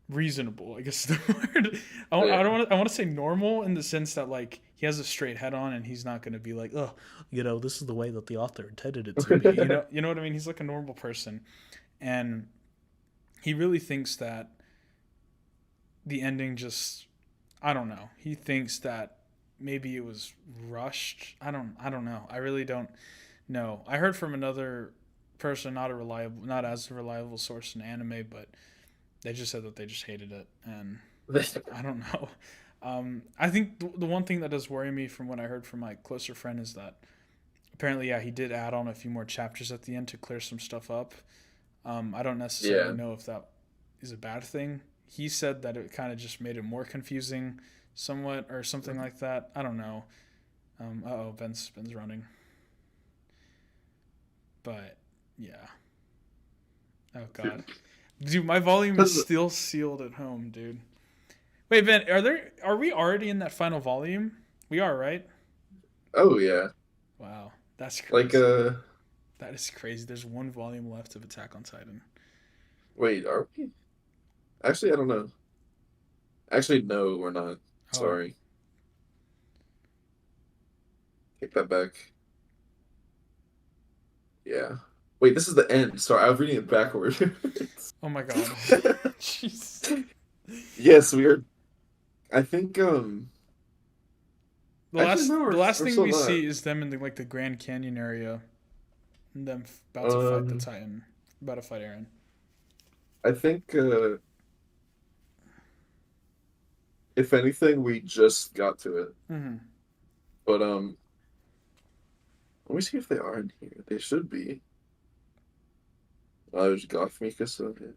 reasonable. I guess is the word. I yeah. don't want. I want to say normal in the sense that, like, he has a straight head on, and he's not going to be like, oh, this is the way that the author intended it to be. You know what I mean. He's like a normal person, and he really thinks that the ending just, I don't know. He thinks that maybe it was rushed. I don't know. I really don't know. I heard from another person, not as reliable source in anime, but they just said that they just hated it, and I don't know. I think the one thing that does worry me from what I heard from my closer friend is that apparently, yeah, he did add on a few more chapters at the end to clear some stuff up. I don't necessarily Yeah. know if that is a bad thing. He said that it kind of just made it more confusing, somewhat, or something like that. I don't know. Oh, Ben's running, but yeah. Oh God, dude, my volume is 'Cause- still sealed at home, dude. Wait, Ben, are we already in that final volume? We are, right? oh yeah. Wow, that's Like crazy. That is crazy. There's one volume left of Attack on Titan. wait, are we? Actually, I don't know. Actually, no, we're not. Oh, Sorry. Take that back. Yeah. Wait, this is the end. Sorry, I was reading it backward. oh my God. Jeez. Yes, we are. I think The actually last no, the last we're thing still we not. see is them in the Grand Canyon area, and them about to fight the Um Titan, about to fight Aaron. I think if anything we just got to it. Hmm. But let me see if they are in here. They should be. There's Goth Mikasa.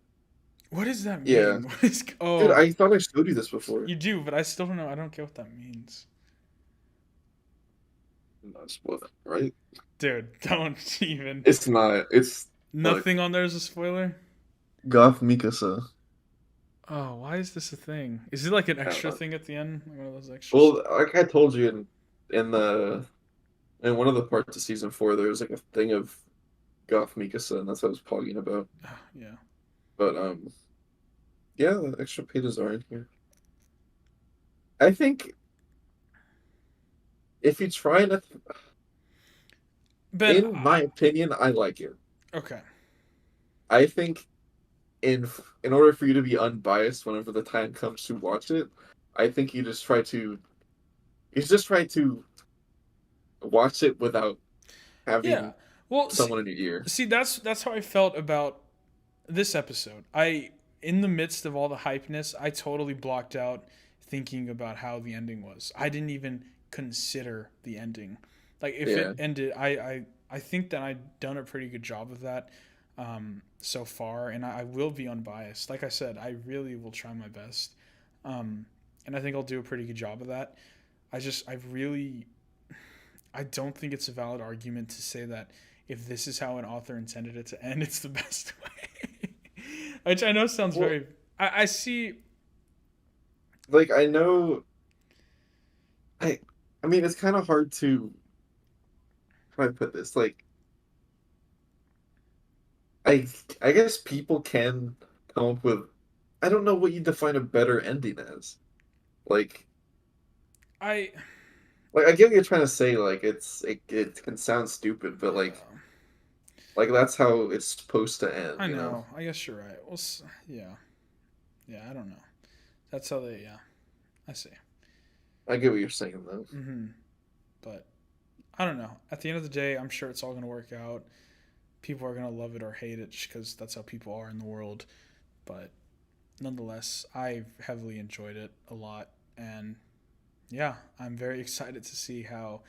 What does that Yeah. mean? What is? Dude, Oh, I thought I showed you this before. you do, but I still don't know. I don't get what that means, Not spoiler, right? dude. Don't even. It's not. It's look, Nothing on there is a spoiler. Goth Mikasa. Oh, why is this a thing? Is it like an I don't extra know. thing at the end? Like one of those extras? Well, like I told you in the in one of the parts of season 4, there was like a thing of Goth Mikasa, and that's what I was talking about. Yeah. But yeah, the extra pages are in here. I think if you try to, Ben, in my opinion, I like it. okay. I think in in order for you to be unbiased whenever the time comes to watch it, I think you just try to watch it without Yeah. having Well, someone in your ear. see that's how I felt about this episode. In the midst of all the hypeness, I totally blocked out thinking about how the ending was. I didn't even consider the ending. Like if Yeah. it ended, I think that I've done a pretty good job of that so far, and I will be unbiased. Like I said, I really will try my best, and I think I'll do a pretty good job of that. I don't think it's a valid argument to say that if this is how an author intended it to end, it's the best way. Which I know sounds Well, very. I see. like I know I I mean it's kind of hard to how do I put this? Like I I guess people can come up with I don't know what you define a better ending as. Like I. I get what you're trying to say, like it can sound stupid, but Yeah. like that's how it's supposed to end, I you know? know. I guess you're right. Well, yeah. Yeah. I don't know. That's how they. Yeah. I see. I get what you're saying though. But I don't know. At the end of the day, I'm sure it's all gonna work out. People are gonna love it or hate it because that's how people are in the world. But nonetheless, I've heavily enjoyed it a lot, and yeah, I'm very excited to see how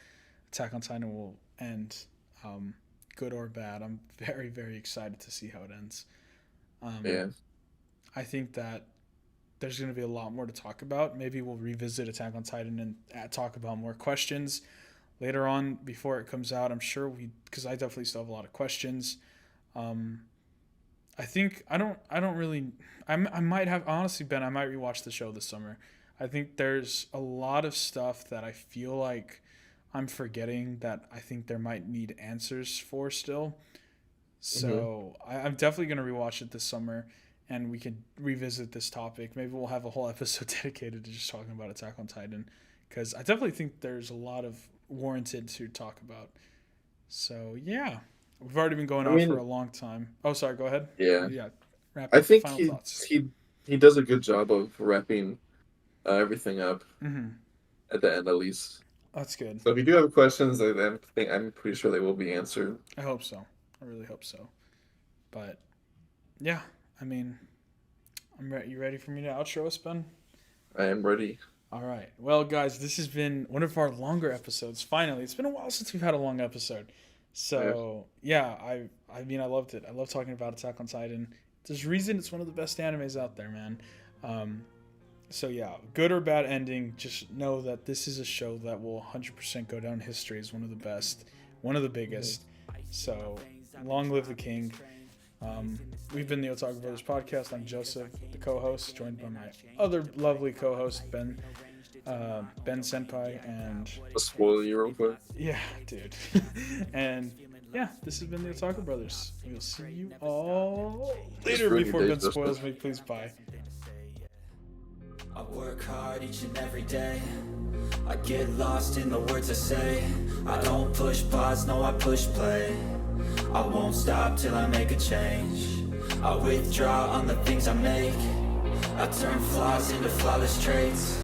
Attack on Titan will end, um, good or bad. I'm very, very excited to see how it ends. Um, Yeah. I think that there's going to be a lot more to talk about. Maybe we'll revisit Attack on Titan and talk about more questions later on before it comes out. I'm sure because I definitely still have a lot of questions. Um, I think I don't really I might have honestly Ben I might rewatch the show this summer. I think there's a lot of stuff that I feel like I'm forgetting that I think there might need answers for still. Hmm. So I'm definitely gonna rewatch it this summer, and we could revisit this topic. Maybe we'll have a whole episode dedicated to just talking about Attack on Titan, because I definitely think there's a lot of warranted to talk about. So yeah, we've already been going I on for mean, a long time. Oh, sorry. Go ahead. yeah. Yeah, wrap I up. think Final thoughts. he does a good job of wrapping everything up Mm-hmm. at the end at least. That's good. So if you do have questions, I'm pretty sure they will be answered. I hope so. I really hope so. But yeah, I mean, I'm ready. You ready for me to outro us, Ben? I am ready. All right. Well, guys, this has been one of our longer episodes. Finally, it's been a while since we've had a long episode. Yeah. So yeah, I mean, I loved it. I love talking about Attack on Titan. There's a reason it's one of the best animes out there, man. Um, so yeah, good or bad ending, just know that this is a show that will 100% go down in history as one of the best, one of the biggest. So long live the king. We've been the Otaku Brothers podcast. I'm Joseph, the co-host, joined by my other lovely co-host Ben Senpai, and I'll spoil you real quick. yeah, dude, and yeah, this has been the Otaku Brothers. We'll see you all later. ruined your Before day, Ben Joseph. spoils me, please bye. I work hard each and every day. I get lost in the words I say. I don't push pause, no, I push play. I won't stop till I make a change. I withdraw on the things I make. I turn flaws into flawless traits.